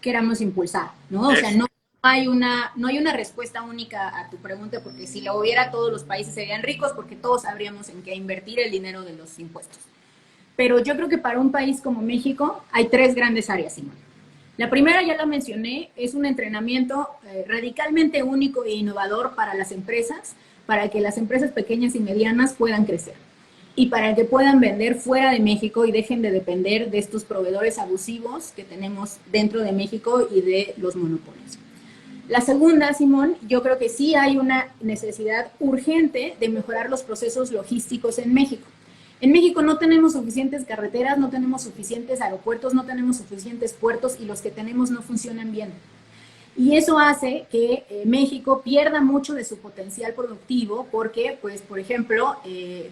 queramos impulsar, ¿no? O sea, no hay una respuesta única a tu pregunta, porque si lo hubiera, todos los países serían ricos porque todos sabríamos en qué invertir el dinero de los impuestos. Pero yo creo que para un país como México hay 3 grandes áreas, Simón. La primera, ya la mencioné, es un entrenamiento radicalmente único e innovador para las empresas, para que las empresas pequeñas y medianas puedan crecer y para que puedan vender fuera de México y dejen de depender de estos proveedores abusivos que tenemos dentro de México y de los monopolios. La segunda, Simón, yo creo que sí hay una necesidad urgente de mejorar los procesos logísticos en México. En México no tenemos suficientes carreteras, no tenemos suficientes aeropuertos, no tenemos suficientes puertos y los que tenemos no funcionan bien. Y eso hace que México pierda mucho de su potencial productivo porque, pues, por ejemplo,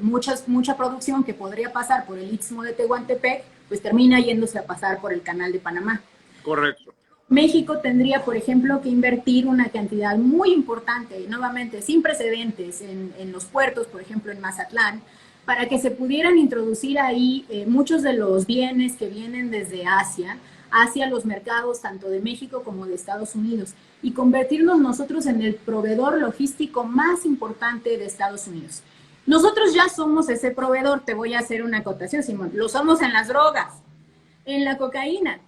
mucha producción que podría pasar por el Istmo de Tehuantepec, pues termina yéndose a pasar por el Canal de Panamá.
Correcto.
México tendría, por ejemplo, que invertir una cantidad muy importante, nuevamente sin precedentes, en los puertos, por ejemplo, en Mazatlán, para que se pudieran introducir ahí muchos de los bienes que vienen desde Asia hacia los mercados tanto de México como de Estados Unidos y convertirnos nosotros en el proveedor logístico más importante de Estados Unidos.
Nosotros ya somos ese proveedor, te voy a hacer una acotación, Simón. Lo somos en las drogas, en la cocaína.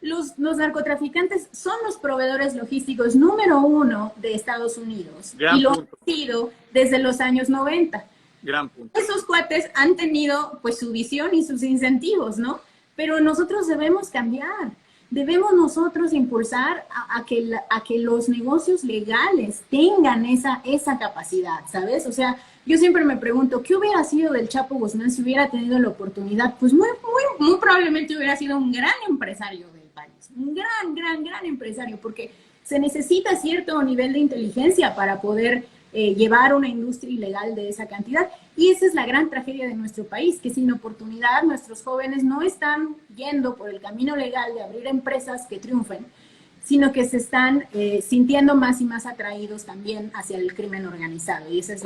Los narcotraficantes son los proveedores logísticos número 1 de Estados Unidos.
Gran
y lo
punto.
han sido desde los años 90.
Gran punto.
Esos cuates han tenido pues su visión y sus incentivos, ¿no? Pero nosotros debemos cambiar. Debemos nosotros impulsar a que los negocios legales tengan esa capacidad, ¿sabes? O sea, yo siempre me pregunto, ¿qué hubiera sido del Chapo Guzmán si hubiera tenido la oportunidad? Pues muy probablemente hubiera sido un gran empresario del país, un gran empresario, porque se necesita cierto nivel de inteligencia para poder llevar una industria ilegal de esa cantidad. Y esa es la gran tragedia de nuestro país, que sin oportunidad nuestros jóvenes no están yendo por el camino legal de abrir empresas que triunfen, sino que se están sintiendo más y más atraídos también hacia el crimen organizado. Y esa es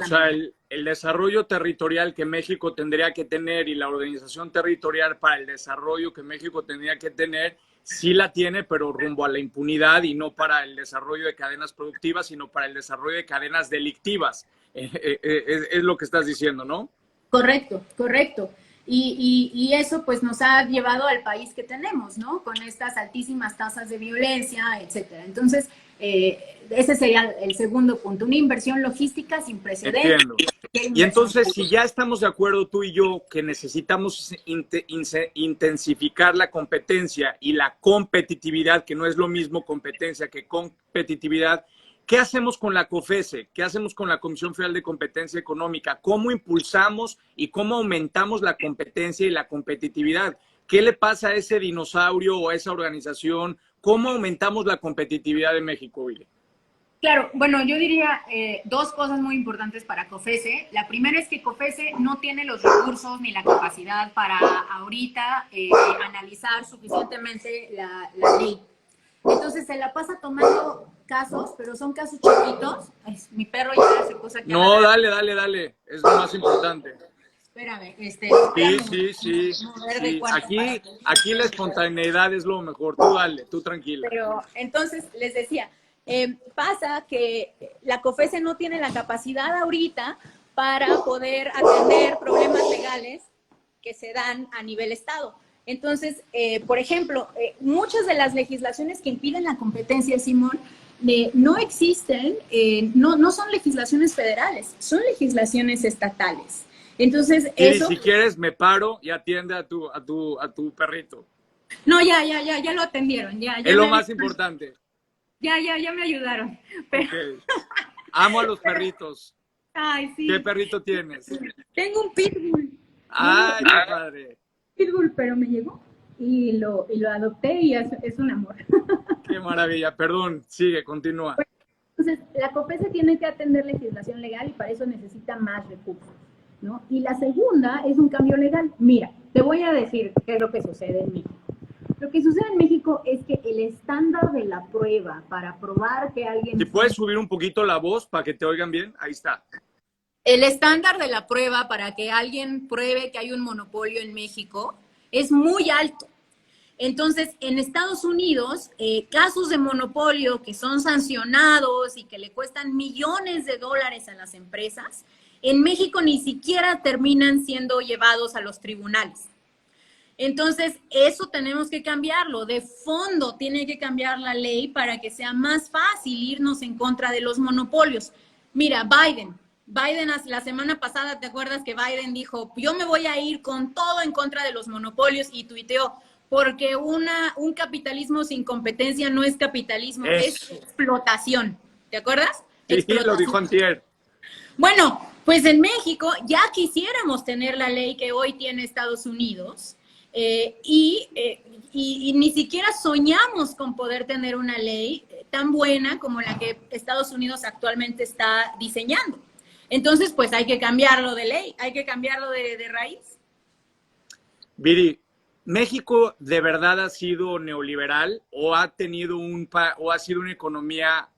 el desarrollo territorial que México tendría que tener y la organización territorial para el desarrollo que México tendría que tener, sí la tiene, pero rumbo a la impunidad y no para el desarrollo de cadenas productivas, sino para el desarrollo de cadenas delictivas. Es lo que estás diciendo, ¿no?
Correcto. Y eso pues nos ha llevado al país que tenemos, ¿no? Con estas altísimas tasas de violencia, etcétera. Entonces, ese sería el segundo punto, una inversión logística sin precedentes.
Entiendo. Y entonces, si ya estamos de acuerdo tú y yo que necesitamos intensificar la competencia y la competitividad, que no es lo mismo competencia que competitividad, ¿qué hacemos con la COFESE? ¿Qué hacemos con la Comisión Federal de Competencia Económica? ¿Cómo impulsamos y cómo aumentamos la competencia y la competitividad? ¿Qué le pasa a ese dinosaurio o a esa organización? ¿Cómo aumentamos la competitividad de México, Willy?
Claro, bueno, yo diría dos cosas muy importantes para COFESE. La primera es que COFESE no tiene los recursos ni la capacidad para ahorita analizar suficientemente la ley. Entonces se la pasa tomando casos, pero son casos chiquitos. Ay, mi perro ya se puso aquí.
No, dale. Es lo más importante.
Espérame,
Sí. Aquí la espontaneidad es lo mejor. Tú dale, tú tranquila.
Pero entonces les decía, pasa que la COFESE no tiene la capacidad ahorita para poder atender problemas legales que se dan a nivel Estado. Entonces, por ejemplo, muchas de las legislaciones que impiden la competencia, Simón, no existen, no son legislaciones federales, son legislaciones estatales. Entonces, eso...
Si quieres, me paro y atiende a tu perrito.
No, ya lo atendieron, ya.
Es lo más importante.
Ya me ayudaron. Pero...
Okay. Amo a los perritos.
Ay, sí.
¿Qué perrito tienes?
Tengo un pitbull.
Ay, qué padre.
Pitbull, pero me llegó y lo adopté y es un amor.
Qué maravilla. Perdón, sigue, continúa.
Entonces, la COFESE tiene que atender legislación legal y para eso necesita más recursos, ¿no? Y la segunda es un cambio legal. Mira, te voy a decir qué es lo que sucede en México. Lo que sucede en México es que el estándar de la prueba para probar que alguien...
Si puedes subir un poquito la voz para que te oigan bien, ahí está.
El estándar de la prueba para que alguien pruebe que hay un monopolio en México es muy alto. Entonces, en Estados Unidos, casos de monopolio que son sancionados y que le cuestan millones de dólares a las empresas, en México ni siquiera terminan siendo llevados a los tribunales. Entonces, eso tenemos que cambiarlo. De fondo tiene que cambiar la ley para que sea más fácil irnos en contra de los monopolios. Mira, Biden la semana pasada, ¿te acuerdas que Biden dijo, yo me voy a ir con todo en contra de los monopolios? Y tuiteó, porque un capitalismo sin competencia no es capitalismo, es explotación. ¿Te acuerdas?
Sí, lo dijo antier.
Bueno, pues en México ya quisiéramos tener la ley que hoy tiene Estados Unidos, y ni siquiera soñamos con poder tener una ley tan buena como la que Estados Unidos actualmente está diseñando. Entonces, pues hay que cambiarlo de ley, hay que cambiarlo de raíz.
Viri, ¿México de verdad ha sido neoliberal o ha tenido o ha sido una economía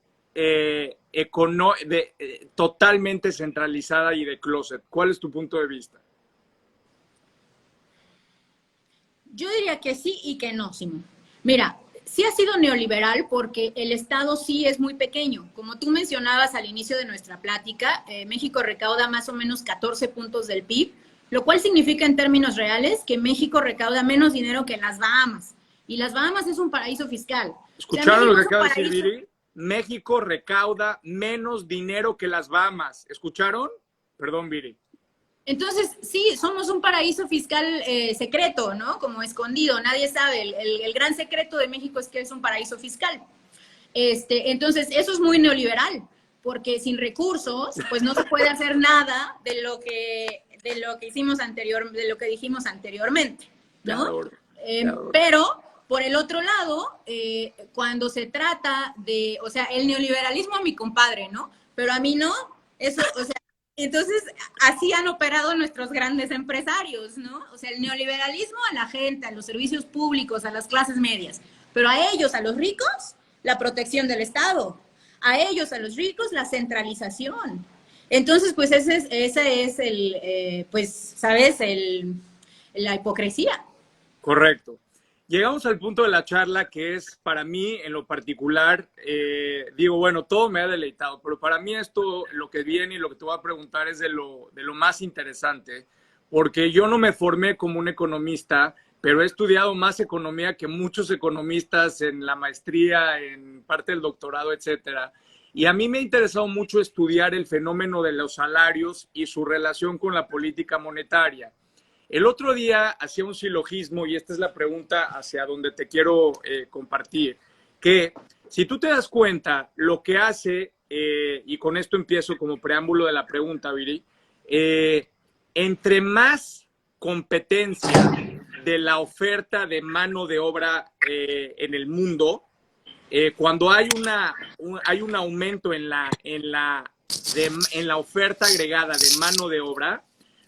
totalmente centralizada y de closet? ¿Cuál es tu punto de vista?
Yo diría que sí y que no, Simón. Mira, sí ha sido neoliberal porque el Estado sí es muy pequeño. Como tú mencionabas al inicio de nuestra plática, México recauda más o menos 14 puntos del PIB, lo cual significa en términos reales que México recauda menos dinero que las Bahamas. Y las Bahamas es un paraíso fiscal.
¿Escucharon lo que acaba de decir Viri? México recauda menos dinero que las Bahamas. ¿Escucharon? Perdón, Viri.
Entonces, sí, somos un paraíso fiscal secreto, ¿no? Como escondido, nadie sabe. El gran secreto de México es que es un paraíso fiscal. Entonces, eso es muy neoliberal, porque sin recursos, pues no se puede hacer nada de lo que hicimos de lo que dijimos anteriormente, ¿no? Pero, por el otro lado, cuando se trata de, o sea, el neoliberalismo a mi compadre, ¿no? Pero a mí no, eso, o sea, entonces, así han operado nuestros grandes empresarios, ¿no? O sea, el neoliberalismo a la gente, a los servicios públicos, a las clases medias, pero a ellos, a los ricos, la protección del Estado, a ellos, a los ricos, la centralización. Entonces, pues ese es el, pues, ¿sabes? La hipocresía.
Correcto. Llegamos al punto de la charla que es, para mí, en lo particular, digo, bueno, todo me ha deleitado, pero para mí esto, lo que viene y lo que te voy a preguntar es de lo más interesante, porque yo no me formé como un economista, pero he estudiado más economía que muchos economistas en la maestría, en parte del doctorado, etcétera. Y a mí me ha interesado mucho estudiar el fenómeno de los salarios y su relación con la política monetaria. El otro día hacía un silogismo, y esta es la pregunta hacia donde te quiero compartir, que si tú te das cuenta, lo que hace, y con esto empiezo como preámbulo de la pregunta, Viri, entre más competencia de la oferta de mano de obra en el mundo, cuando hay un aumento en la oferta agregada de mano de obra,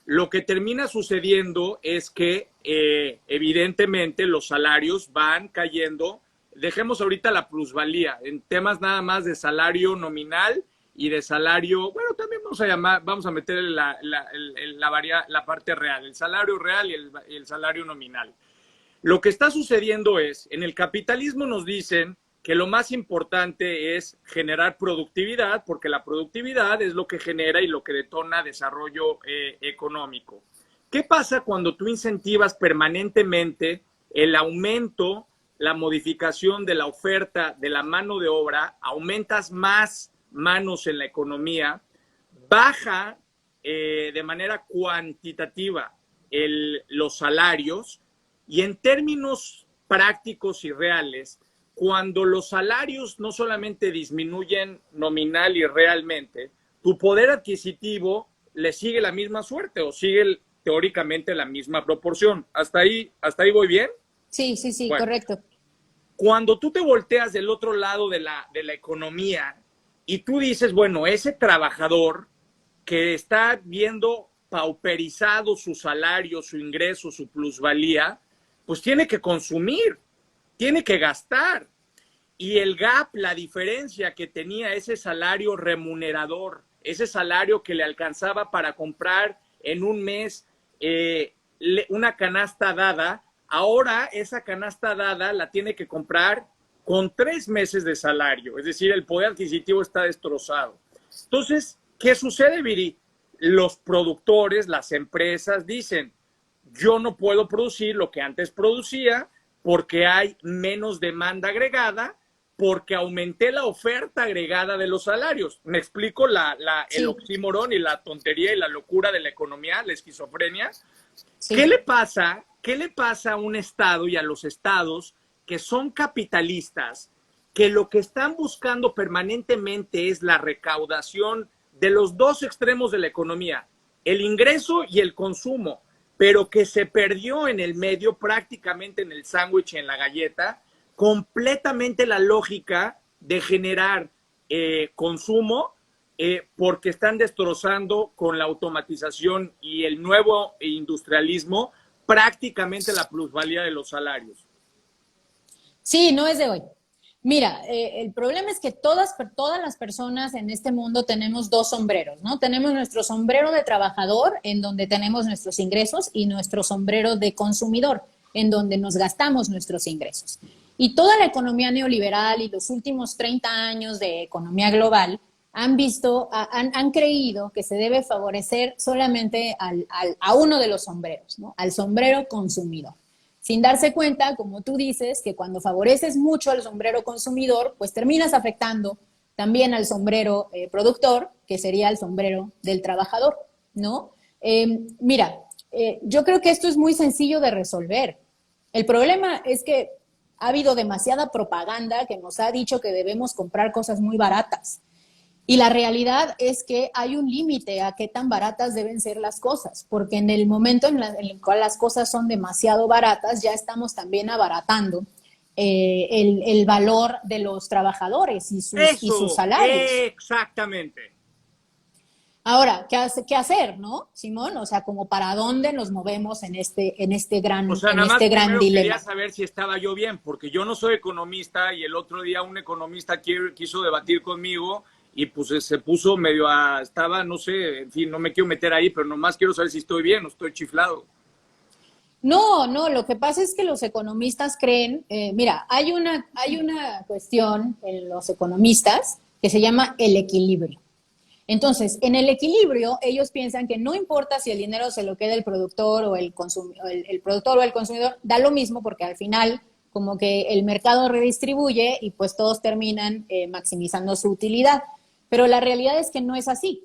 lo que termina sucediendo es que evidentemente los salarios van cayendo. Dejemos ahorita la plusvalía en temas nada más de salario nominal y de salario, bueno, también vamos a meter la parte real, el salario real y el salario nominal. Lo que está sucediendo es, en el capitalismo nos dicen que lo más importante es generar productividad, porque la productividad es lo que genera y lo que detona desarrollo económico. ¿Qué pasa cuando tú incentivas permanentemente el aumento, la modificación de la oferta de la mano de obra, aumentas más manos en la economía, baja de manera cuantitativa los salarios, y en términos prácticos y reales, cuando los salarios no solamente disminuyen nominal y realmente, tu poder adquisitivo le sigue la misma suerte o sigue teóricamente la misma proporción. ¿Hasta ahí voy bien?
Sí, bueno, correcto.
Cuando tú te volteas del otro lado de la economía y tú dices, bueno, ese trabajador que está viendo pauperizado su salario, su ingreso, su plusvalía, pues tiene que consumir, tiene que gastar. Y el gap, la diferencia que tenía ese salario remunerador, ese salario que le alcanzaba para comprar en un mes una canasta dada, ahora esa canasta dada la tiene que comprar con 3 meses de salario. Es decir, el poder adquisitivo está destrozado. Entonces, ¿qué sucede, Viri? Los productores, las empresas dicen, yo no puedo producir lo que antes producía porque hay menos demanda agregada, porque aumenté la oferta agregada de los salarios. ¿Me explico el oxímoron y la tontería y la locura de la economía, la esquizofrenia? Sí. ¿Qué le pasa a un estado y a los estados que son capitalistas, que lo que están buscando permanentemente es la recaudación de los dos extremos de la economía, el ingreso y el consumo, pero que se perdió en el medio, prácticamente en el sándwich, en la galleta, completamente la lógica de generar consumo porque están destrozando con la automatización y el nuevo industrialismo prácticamente la plusvalía de los salarios?
Sí, no es de hoy. Mira, el problema es que todas las personas en este mundo tenemos dos sombreros, ¿no? Tenemos nuestro sombrero de trabajador, en donde tenemos nuestros ingresos, y nuestro sombrero de consumidor, en donde nos gastamos nuestros ingresos. Y toda la economía neoliberal y los últimos 30 años de economía global han creído que se debe favorecer solamente a uno de los sombreros, ¿no? Al sombrero consumidor. Sin darse cuenta, como tú dices, que cuando favoreces mucho al sombrero consumidor, pues terminas afectando también al sombrero productor, que sería el sombrero del trabajador, ¿no? Mira, yo creo que esto es muy sencillo de resolver. El problema es que ha habido demasiada propaganda que nos ha dicho que debemos comprar cosas muy baratas. Y la realidad es que hay un límite a qué tan baratas deben ser las cosas, porque en el momento en el cual las cosas son demasiado baratas, ya estamos también abaratando el valor de los trabajadores y sus salarios.
Exactamente.
Ahora, ¿qué hacer, no, Simón? O sea, como para dónde nos movemos en este gran,
o sea,
en este gran dilema.
Quería saber si estaba yo bien, porque yo no soy economista y el otro día un economista quiso debatir conmigo y pues se puso medio estaba, no sé, en fin, no me quiero meter ahí, pero nomás quiero saber si estoy bien o estoy chiflado.
No, lo que pasa es que los economistas creen, mira, hay una cuestión en los economistas que se llama el equilibrio. Entonces, en el equilibrio, ellos piensan que no importa si el dinero se lo queda el productor o el productor o el consumidor, da lo mismo porque al final como que el mercado redistribuye y pues todos terminan maximizando su utilidad. Pero la realidad es que no es así.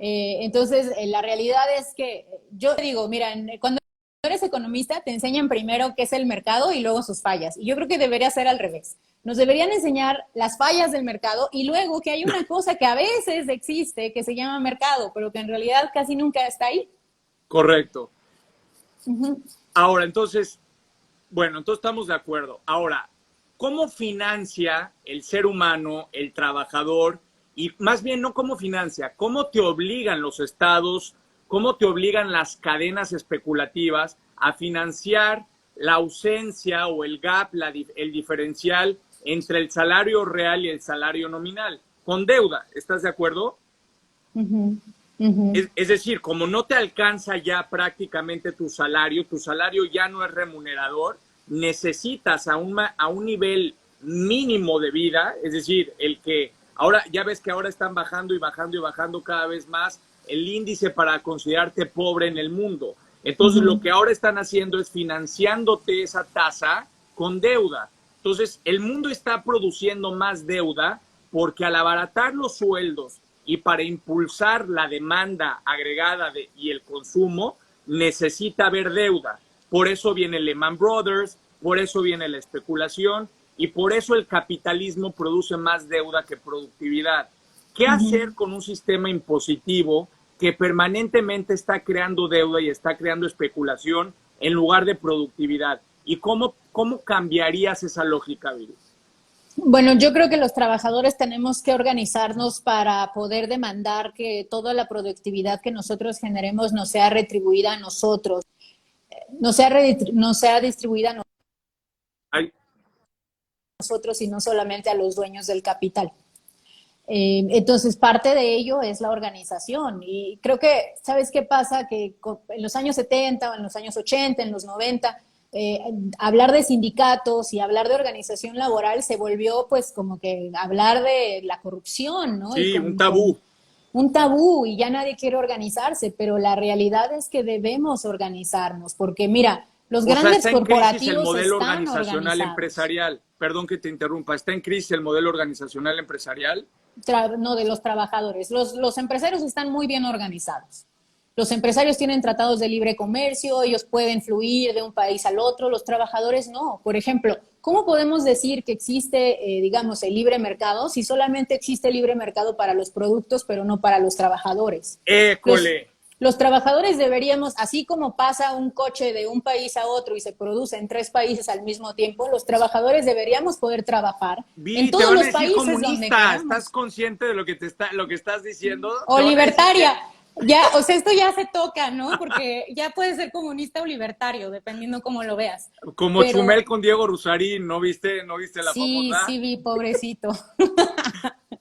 Entonces, la realidad es que yo digo, mira, cuando eres economista te enseñan primero qué es el mercado y luego sus fallas. Y yo creo que debería ser al revés. Nos deberían enseñar las fallas del mercado y luego que hay una cosa que a veces existe que se llama mercado, pero que en realidad casi nunca está ahí.
Correcto. Ahora, entonces, bueno, entonces estamos de acuerdo. Ahora, ¿cómo financia el ser humano, el trabajador? Y más bien no cómo financia, cómo te obligan los estados, cómo te obligan las cadenas especulativas a financiar la ausencia o el gap, el diferencial entre el salario real y el salario nominal, con deuda, ¿estás de acuerdo? Es decir, como no te alcanza ya prácticamente tu salario ya no es remunerador, necesitas a un nivel mínimo de vida, es decir, el que ahora ya ves que ahora están bajando y bajando y bajando cada vez más el índice para considerarte pobre en el mundo. Entonces, lo que ahora están haciendo es financiándote esa tasa con deuda. Entonces, el mundo está produciendo más deuda porque al abaratar los sueldos y para impulsar la demanda agregada y el consumo, necesita haber deuda. Por eso viene Lehman Brothers, por eso viene la especulación y por eso el capitalismo produce más deuda que productividad. ¿Qué hacer con un sistema impositivo que permanentemente está creando deuda y está creando especulación en lugar de productividad? ¿Y cómo cambiarías esa lógica, Viri?
Bueno, yo creo que los trabajadores tenemos que organizarnos para poder demandar que toda la productividad que nosotros generemos nos sea retribuida a nosotros, no sea distribuida a nosotros y no solamente a los dueños del capital. Entonces, parte de ello es la organización. Y creo que, ¿sabes qué pasa? Que en los años 70, en los años 80, en los 90, hablar de sindicatos y hablar de organización laboral se volvió pues como que hablar de la corrupción, ¿no?
Sí, un tabú.
Un tabú y ya nadie quiere organizarse, pero la realidad es que debemos organizarnos porque mira, los grandes corporativos
el modelo
están
organizacional empresarial. Perdón que te interrumpa, ¿está en crisis el modelo organizacional empresarial?
No, de los trabajadores. Los empresarios están muy bien organizados. Los empresarios tienen tratados de libre comercio, ellos pueden fluir de un país al otro, los trabajadores no. Por ejemplo, ¿cómo podemos decir que existe, digamos, el libre mercado si solamente existe libre mercado para los productos, pero no para los trabajadores?
¡École!
Los trabajadores deberíamos, así como pasa un coche de un país a otro y se produce en 3 países al mismo tiempo, los trabajadores deberíamos poder trabajar en todos los países donde queramos.
¿Estás consciente de lo que estás diciendo?
O libertaria. Ya, o sea, esto ya se toca, ¿no? Porque ya puede ser comunista o libertario, dependiendo cómo lo veas.
Como Chumel con Diego Rusarín, ¿no viste la famosa?
Sí, vi, pobrecito.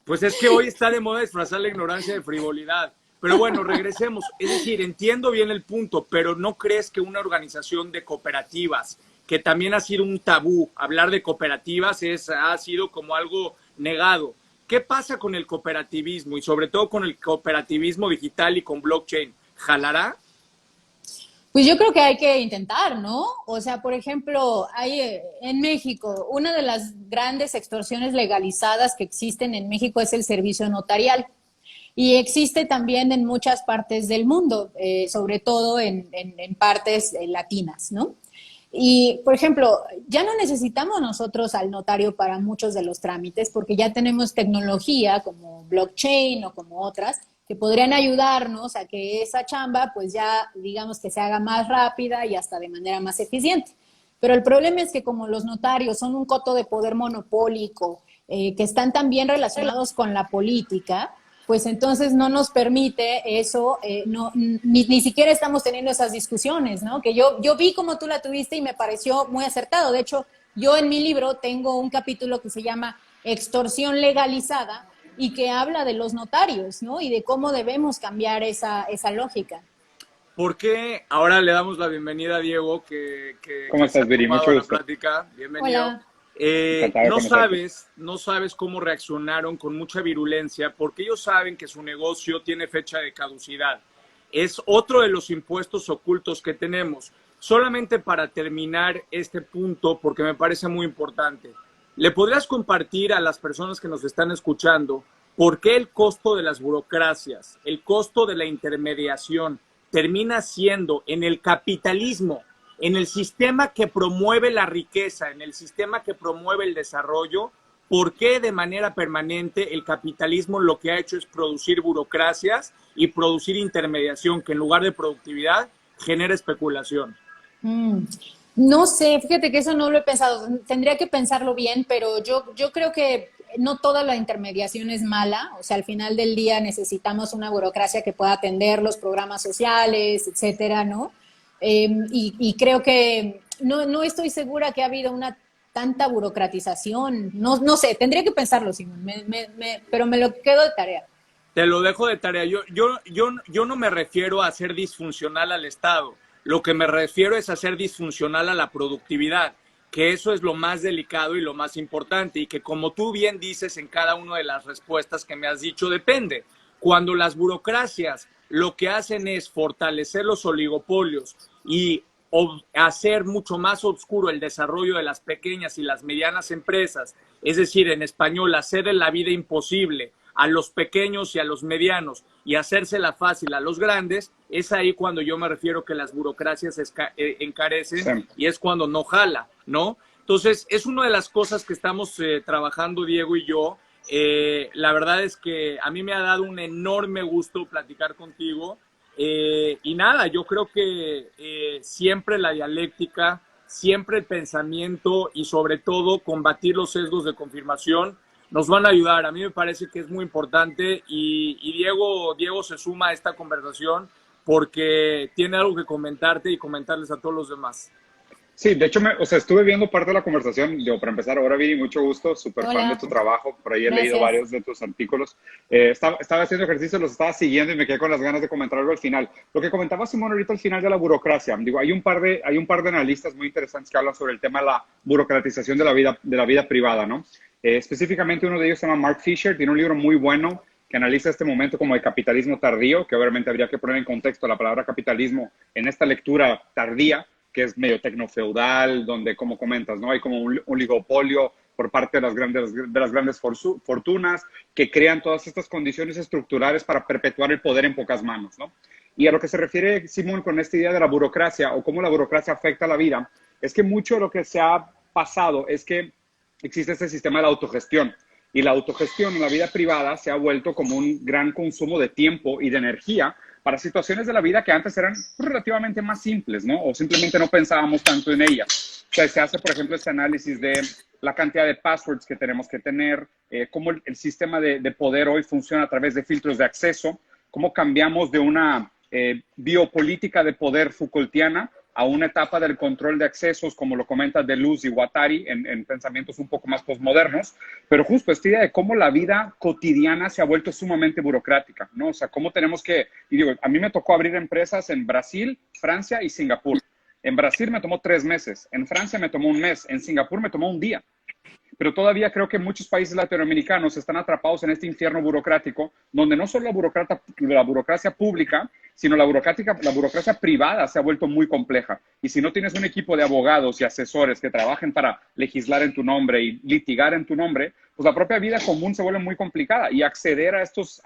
Pues es que hoy está de moda disfrazar la ignorancia de frivolidad. Pero bueno, regresemos. Es decir, entiendo bien el punto, pero ¿no crees que una organización de cooperativas que también ha sido un tabú. Hablar de cooperativas ha sido como algo negado. ¿Qué pasa con el cooperativismo y sobre todo con el cooperativismo digital y con blockchain? ¿Jalará?
Pues yo creo que hay que intentar, ¿no? O sea, por ejemplo, hay en México, una de las grandes extorsiones legalizadas que existen en México es el servicio notarial. Y existe también en muchas partes del mundo, sobre todo en partes latinas, ¿no? Y, por ejemplo, ya no necesitamos nosotros al notario para muchos de los trámites porque ya tenemos tecnología como blockchain o como otras que podrían ayudarnos a que esa chamba, pues ya, digamos, que se haga más rápida y hasta de manera más eficiente. Pero el problema es que como los notarios son un coto de poder monopólico, que están también relacionados con la política, pues entonces no nos permite eso, ni siquiera estamos teniendo esas discusiones, ¿no? Que yo vi como tú la tuviste y me pareció muy acertado. De hecho, yo en mi libro tengo un capítulo que se llama Extorsión legalizada y que habla de los notarios, ¿no? Y de cómo debemos cambiar esa lógica.
¿Por qué? Ahora le damos la bienvenida a Diego,
¿Cómo
que se ha
estás, Viri? Mucho
tomado la
gusto.
plática. Bienvenido.
Hola.
No sabes cómo reaccionaron con mucha virulencia porque ellos saben que su negocio tiene fecha de caducidad. Es otro de los impuestos ocultos que tenemos. Solamente para terminar este punto, porque me parece muy importante, ¿le podrías compartir a las personas que nos están escuchando por qué el costo de las burocracias, el costo de la intermediación termina siendo en el capitalismo, en el sistema que promueve la riqueza, en el sistema que promueve el desarrollo? ¿Por qué de manera permanente el capitalismo lo que ha hecho es producir burocracias y producir intermediación que en lugar de productividad genera especulación?
No sé, fíjate que eso no lo he pensado. Tendría que pensarlo bien, pero yo creo que no toda la intermediación es mala. O sea, al final del día necesitamos una burocracia que pueda atender los programas sociales, etcétera, ¿no? Y creo que no estoy segura que ha habido una tanta burocratización. No sé, tendría que pensarlo, Simón, pero me lo quedo de tarea.
Te lo dejo de tarea. Yo no me refiero a hacer disfuncional al Estado. Lo que me refiero es a hacer disfuncional a la productividad, que eso es lo más delicado y lo más importante, y que como tú bien dices en cada una de las respuestas que me has dicho, depende. Cuando las burocracias lo que hacen es fortalecer los oligopolios y hacer mucho más oscuro el desarrollo de las pequeñas y las medianas empresas, es decir, en español, hacerle la vida imposible a los pequeños y a los medianos y hacérsela fácil a los grandes, es ahí cuando yo me refiero que las burocracias encarecen, sí, y es cuando no jala, ¿no? Entonces, es una de las cosas que estamos trabajando Diego y yo. La verdad es que a mí me ha dado un enorme gusto platicar contigo. Y nada, yo creo que siempre la dialéctica, siempre el pensamiento y sobre todo combatir los sesgos de confirmación nos van a ayudar. A mí me parece que es muy importante y Diego se suma a esta conversación porque tiene algo que comentarte y comentarles a todos los demás.
Sí, de hecho, estuve viendo parte de la conversación. Digo, para empezar, ahora Viri, mucho gusto, súper fan de tu trabajo. Por ahí he leído varios de tus artículos. Estaba haciendo ejercicio, los estaba siguiendo y me quedé con las ganas de comentar algo al final. Lo que comentaba Simón ahorita al final de la burocracia. Digo, hay un par de analistas muy interesantes que hablan sobre el tema de la burocratización de la vida privada, ¿no? Específicamente uno de ellos se llama Mark Fisher, tiene un libro muy bueno que analiza este momento como de capitalismo tardío, que obviamente habría que poner en contexto la palabra capitalismo en esta lectura tardía, que es medio tecnofeudal, donde, como comentas, ¿no? Hay como un oligopolio por parte de las grandes fortunas que crean todas estas condiciones estructurales para perpetuar el poder en pocas manos, ¿no? Y a lo que se refiere Simón con esta idea de la burocracia o cómo la burocracia afecta a la vida, es que mucho de lo que se ha pasado es que existe este sistema de la autogestión. Y la autogestión en la vida privada se ha vuelto como un gran consumo de tiempo y de energía para situaciones de la vida que antes eran relativamente más simples, ¿no? O simplemente no pensábamos tanto en ellas. O sea, se hace, por ejemplo, este análisis de la cantidad de passwords que tenemos que tener, cómo el sistema de poder hoy funciona a través de filtros de acceso, cómo cambiamos de una biopolítica de poder Foucaultiana a una etapa del control de accesos, como lo comenta Deleuze y Guattari, en pensamientos un poco más posmodernos, pero justo esta idea de cómo la vida cotidiana se ha vuelto sumamente burocrática, ¿no? O sea, cómo tenemos que, y digo, a mí me tocó abrir empresas en Brasil, Francia y Singapur. En Brasil me tomó 3 meses, en Francia me tomó 1 mes, en Singapur me tomó 1 día. Pero todavía creo que muchos países latinoamericanos están atrapados en este infierno burocrático, donde no solo la burocracia pública, sino la burocracia privada se ha vuelto muy compleja. Y si no tienes un equipo de abogados y asesores que trabajen para legislar en tu nombre y litigar en tu nombre, pues la propia vida común se vuelve muy complicada. Y acceder a estos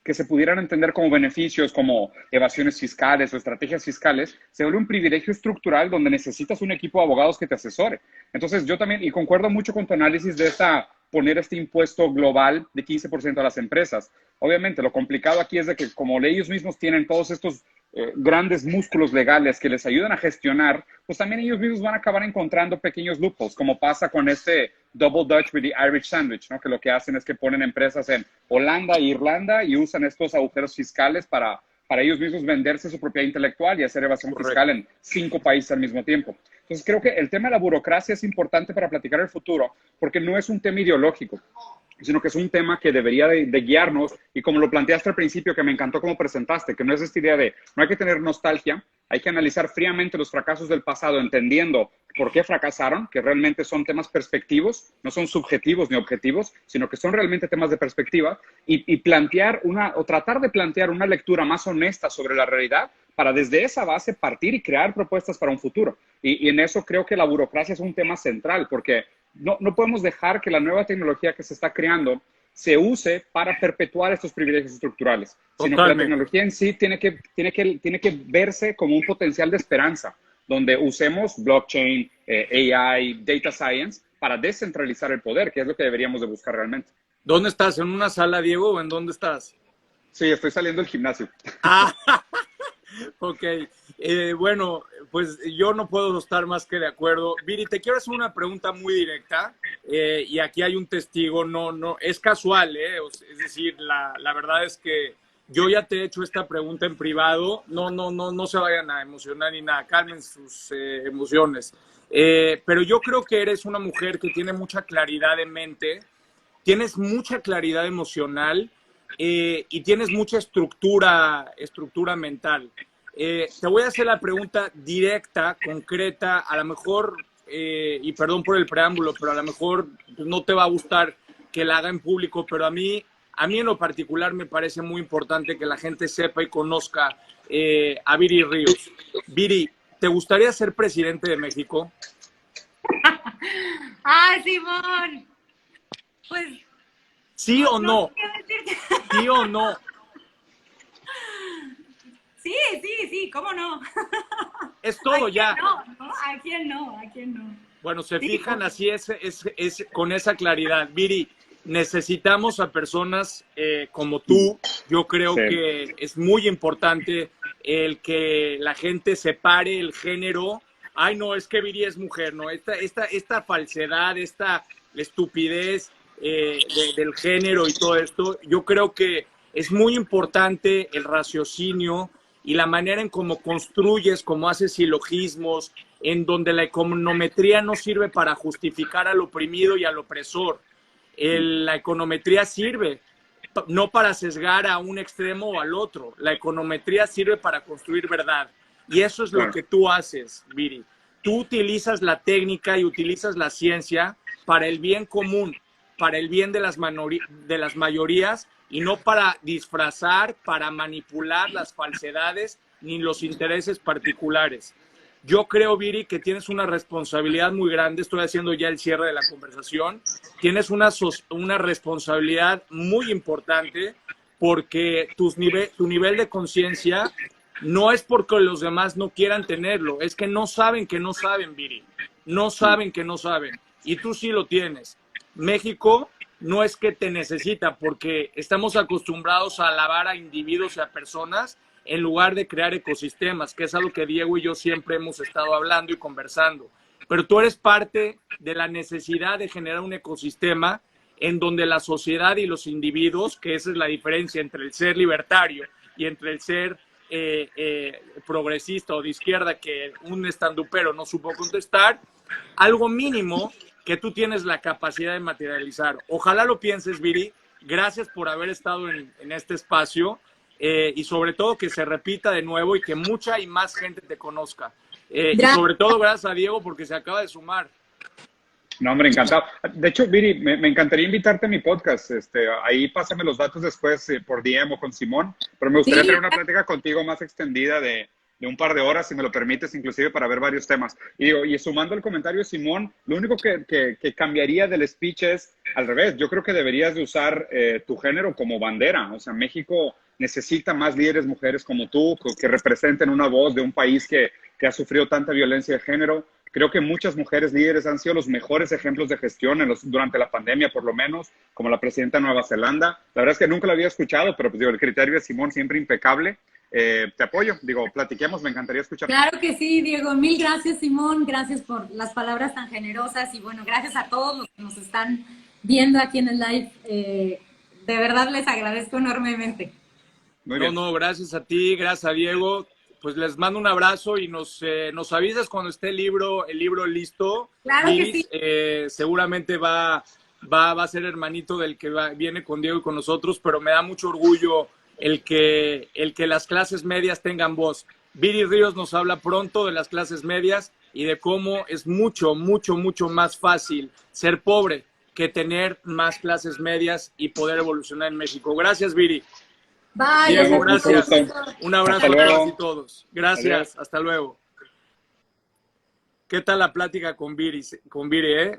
que se pudieran entender como beneficios, como evasiones fiscales o estrategias fiscales, se vuelve un privilegio estructural donde necesitas un equipo de abogados que te asesore. Entonces, yo también, y concuerdo mucho con tu análisis de poner este impuesto global de 15% a las empresas. Obviamente, lo complicado aquí es de que como ellos mismos tienen todos estos grandes músculos legales que les ayudan a gestionar, pues también ellos mismos van a acabar encontrando pequeños loopholes, como pasa con este Double Dutch with the Irish Sandwich, ¿no? Que lo que hacen es que ponen empresas en Holanda e Irlanda y usan estos agujeros fiscales para ellos mismos venderse su propiedad intelectual y hacer evasión fiscal en 5 países al mismo tiempo. Entonces, creo que el tema de la burocracia es importante para platicar el futuro, porque no es un tema ideológico, sino que es un tema que debería de guiarnos, y como lo planteaste al principio, que me encantó cómo presentaste, que no es esta idea de, no hay que tener nostalgia, hay que analizar fríamente los fracasos del pasado, entendiendo por qué fracasaron, que realmente son temas perspectivos, no son subjetivos ni objetivos, sino que son realmente temas de perspectiva, y plantear o tratar de plantear una lectura más honesta sobre la realidad, para desde esa base partir y crear propuestas para un futuro. Y en eso creo que la burocracia es un tema central, porque no podemos dejar que la nueva tecnología que se está creando se use para perpetuar estos privilegios estructurales, sino que la tecnología en sí tiene que verse como un potencial de esperanza, donde usemos blockchain, AI, data science, para descentralizar el poder, que es lo que deberíamos de buscar realmente.
¿Dónde estás? ¿En una sala, Diego, o en dónde estás?
Sí, estoy saliendo del gimnasio.
Ok. Bueno, pues yo no puedo estar más que de acuerdo. Viri, te quiero hacer una pregunta muy directa, y aquí hay un testigo, no, es casual, es decir, la verdad es que yo ya te he hecho esta pregunta en privado, no se vayan a emocionar ni nada, calmen sus emociones, pero yo creo que eres una mujer que tiene mucha claridad de mente, tienes mucha claridad emocional, y tienes mucha estructura mental. Te voy a hacer la pregunta directa, concreta, a lo mejor, y perdón por el preámbulo, pero a lo mejor no te va a gustar que la haga en público, pero a mí en lo particular me parece muy importante que la gente sepa y conozca a Viri Ríos. Viri, ¿te gustaría ser presidente de México?
¡Ay, Simón! Pues...
¿Sí o no? ¿Sí o no?
Sí, ¿cómo no?
Es todo ya.
¿A quién no?
Bueno, se fijan, así es con esa claridad. Viri, necesitamos a personas como tú. Yo creo que es muy importante el que la gente separe el género. Ay, no, es que Viri es mujer, ¿no? Esta falsedad, esta estupidez del género y todo esto, yo creo que es muy importante el raciocinio y la manera en cómo construyes, cómo haces silogismos, en donde la econometría no sirve para justificar al oprimido y al opresor. La econometría sirve no para sesgar a un extremo o al otro. La econometría sirve para construir verdad. Y eso es lo que tú haces, Viri. Tú utilizas la técnica y utilizas la ciencia para el bien común, para el bien de las mayorías, y no para disfrazar, para manipular las falsedades ni los intereses particulares. Yo creo, Viri, que tienes una responsabilidad muy grande. Estoy haciendo ya el cierre de la conversación. Tienes una responsabilidad muy importante, porque tu nivel de conciencia no es porque los demás no quieran tenerlo, es que no saben, Viri. No saben que no saben. Y tú sí lo tienes. México no es que te necesita, porque estamos acostumbrados a alabar a individuos y a personas en lugar de crear ecosistemas, que es algo que Diego y yo siempre hemos estado hablando y conversando. Pero tú eres parte de la necesidad de generar un ecosistema en donde la sociedad y los individuos, que esa es la diferencia entre el ser libertario y entre el ser progresista o de izquierda, que un estandupero no supo contestar, algo mínimo que tú tienes la capacidad de materializar. Ojalá lo pienses, Viri. Gracias por haber estado en este espacio, y sobre todo que se repita de nuevo y que mucha y más gente te conozca. Y sobre todo gracias a Diego porque se acaba de sumar.
No, hombre, encantado. De hecho, Viri, me encantaría invitarte a mi podcast. Ahí pásame los datos después por DM o con Simón, pero me gustaría tener una plática contigo más extendida de un par de horas, si me lo permites, inclusive para ver varios temas. Y sumando el comentario de Simón, lo único que cambiaría del speech es al revés. Yo creo que deberías de usar tu género como bandera. O sea, México necesita más líderes mujeres como tú, que representen una voz de un país que ha sufrido tanta violencia de género. Creo que muchas mujeres líderes han sido los mejores ejemplos de gestión durante la pandemia, por lo menos, como la presidenta de Nueva Zelanda. La verdad es que nunca lo había escuchado, pero pues, el criterio de Simón siempre impecable. Te apoyo, platiquemos, me encantaría escuchar.
Claro que sí, Diego. Mil gracias, Simón. Gracias por las palabras tan generosas y bueno, gracias a todos los que nos están viendo aquí en el live. De verdad les agradezco enormemente.
Muy bien. No, gracias a ti, gracias a Diego. Pues les mando un abrazo y nos avisas cuando esté el libro listo.
Claro que sí.
Seguramente va a ser hermanito del que viene con Diego y con nosotros, pero me da mucho orgullo el que las clases medias tengan voz. Viri Ríos nos habla pronto de las clases medias y de cómo es mucho, mucho, mucho más fácil ser pobre que tener más clases medias y poder evolucionar en México. Gracias, Viri.
Bye.
Diego, gracias. Un abrazo a todos y todos. Gracias.
Adiós.
Hasta luego. ¿Qué tal la plática con Viri?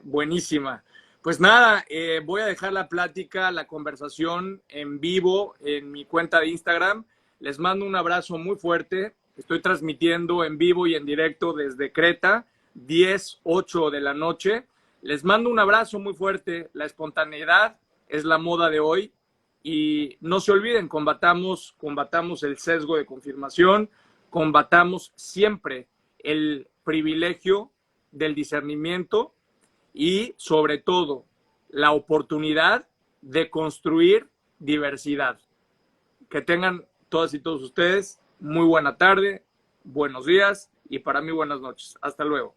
Buenísima. Pues nada, voy a dejar la plática, la conversación en vivo en mi cuenta de Instagram. Les mando un abrazo muy fuerte. Estoy transmitiendo en vivo y en directo desde Creta, 10:08 de la noche. Les mando un abrazo muy fuerte. La espontaneidad es la moda de hoy. Y no se olviden, combatamos el sesgo de confirmación, combatamos siempre el privilegio del discernimiento y, sobre todo, la oportunidad de construir diversidad. Que tengan todas y todos ustedes muy buena tarde, buenos días y para mí buenas noches. Hasta luego.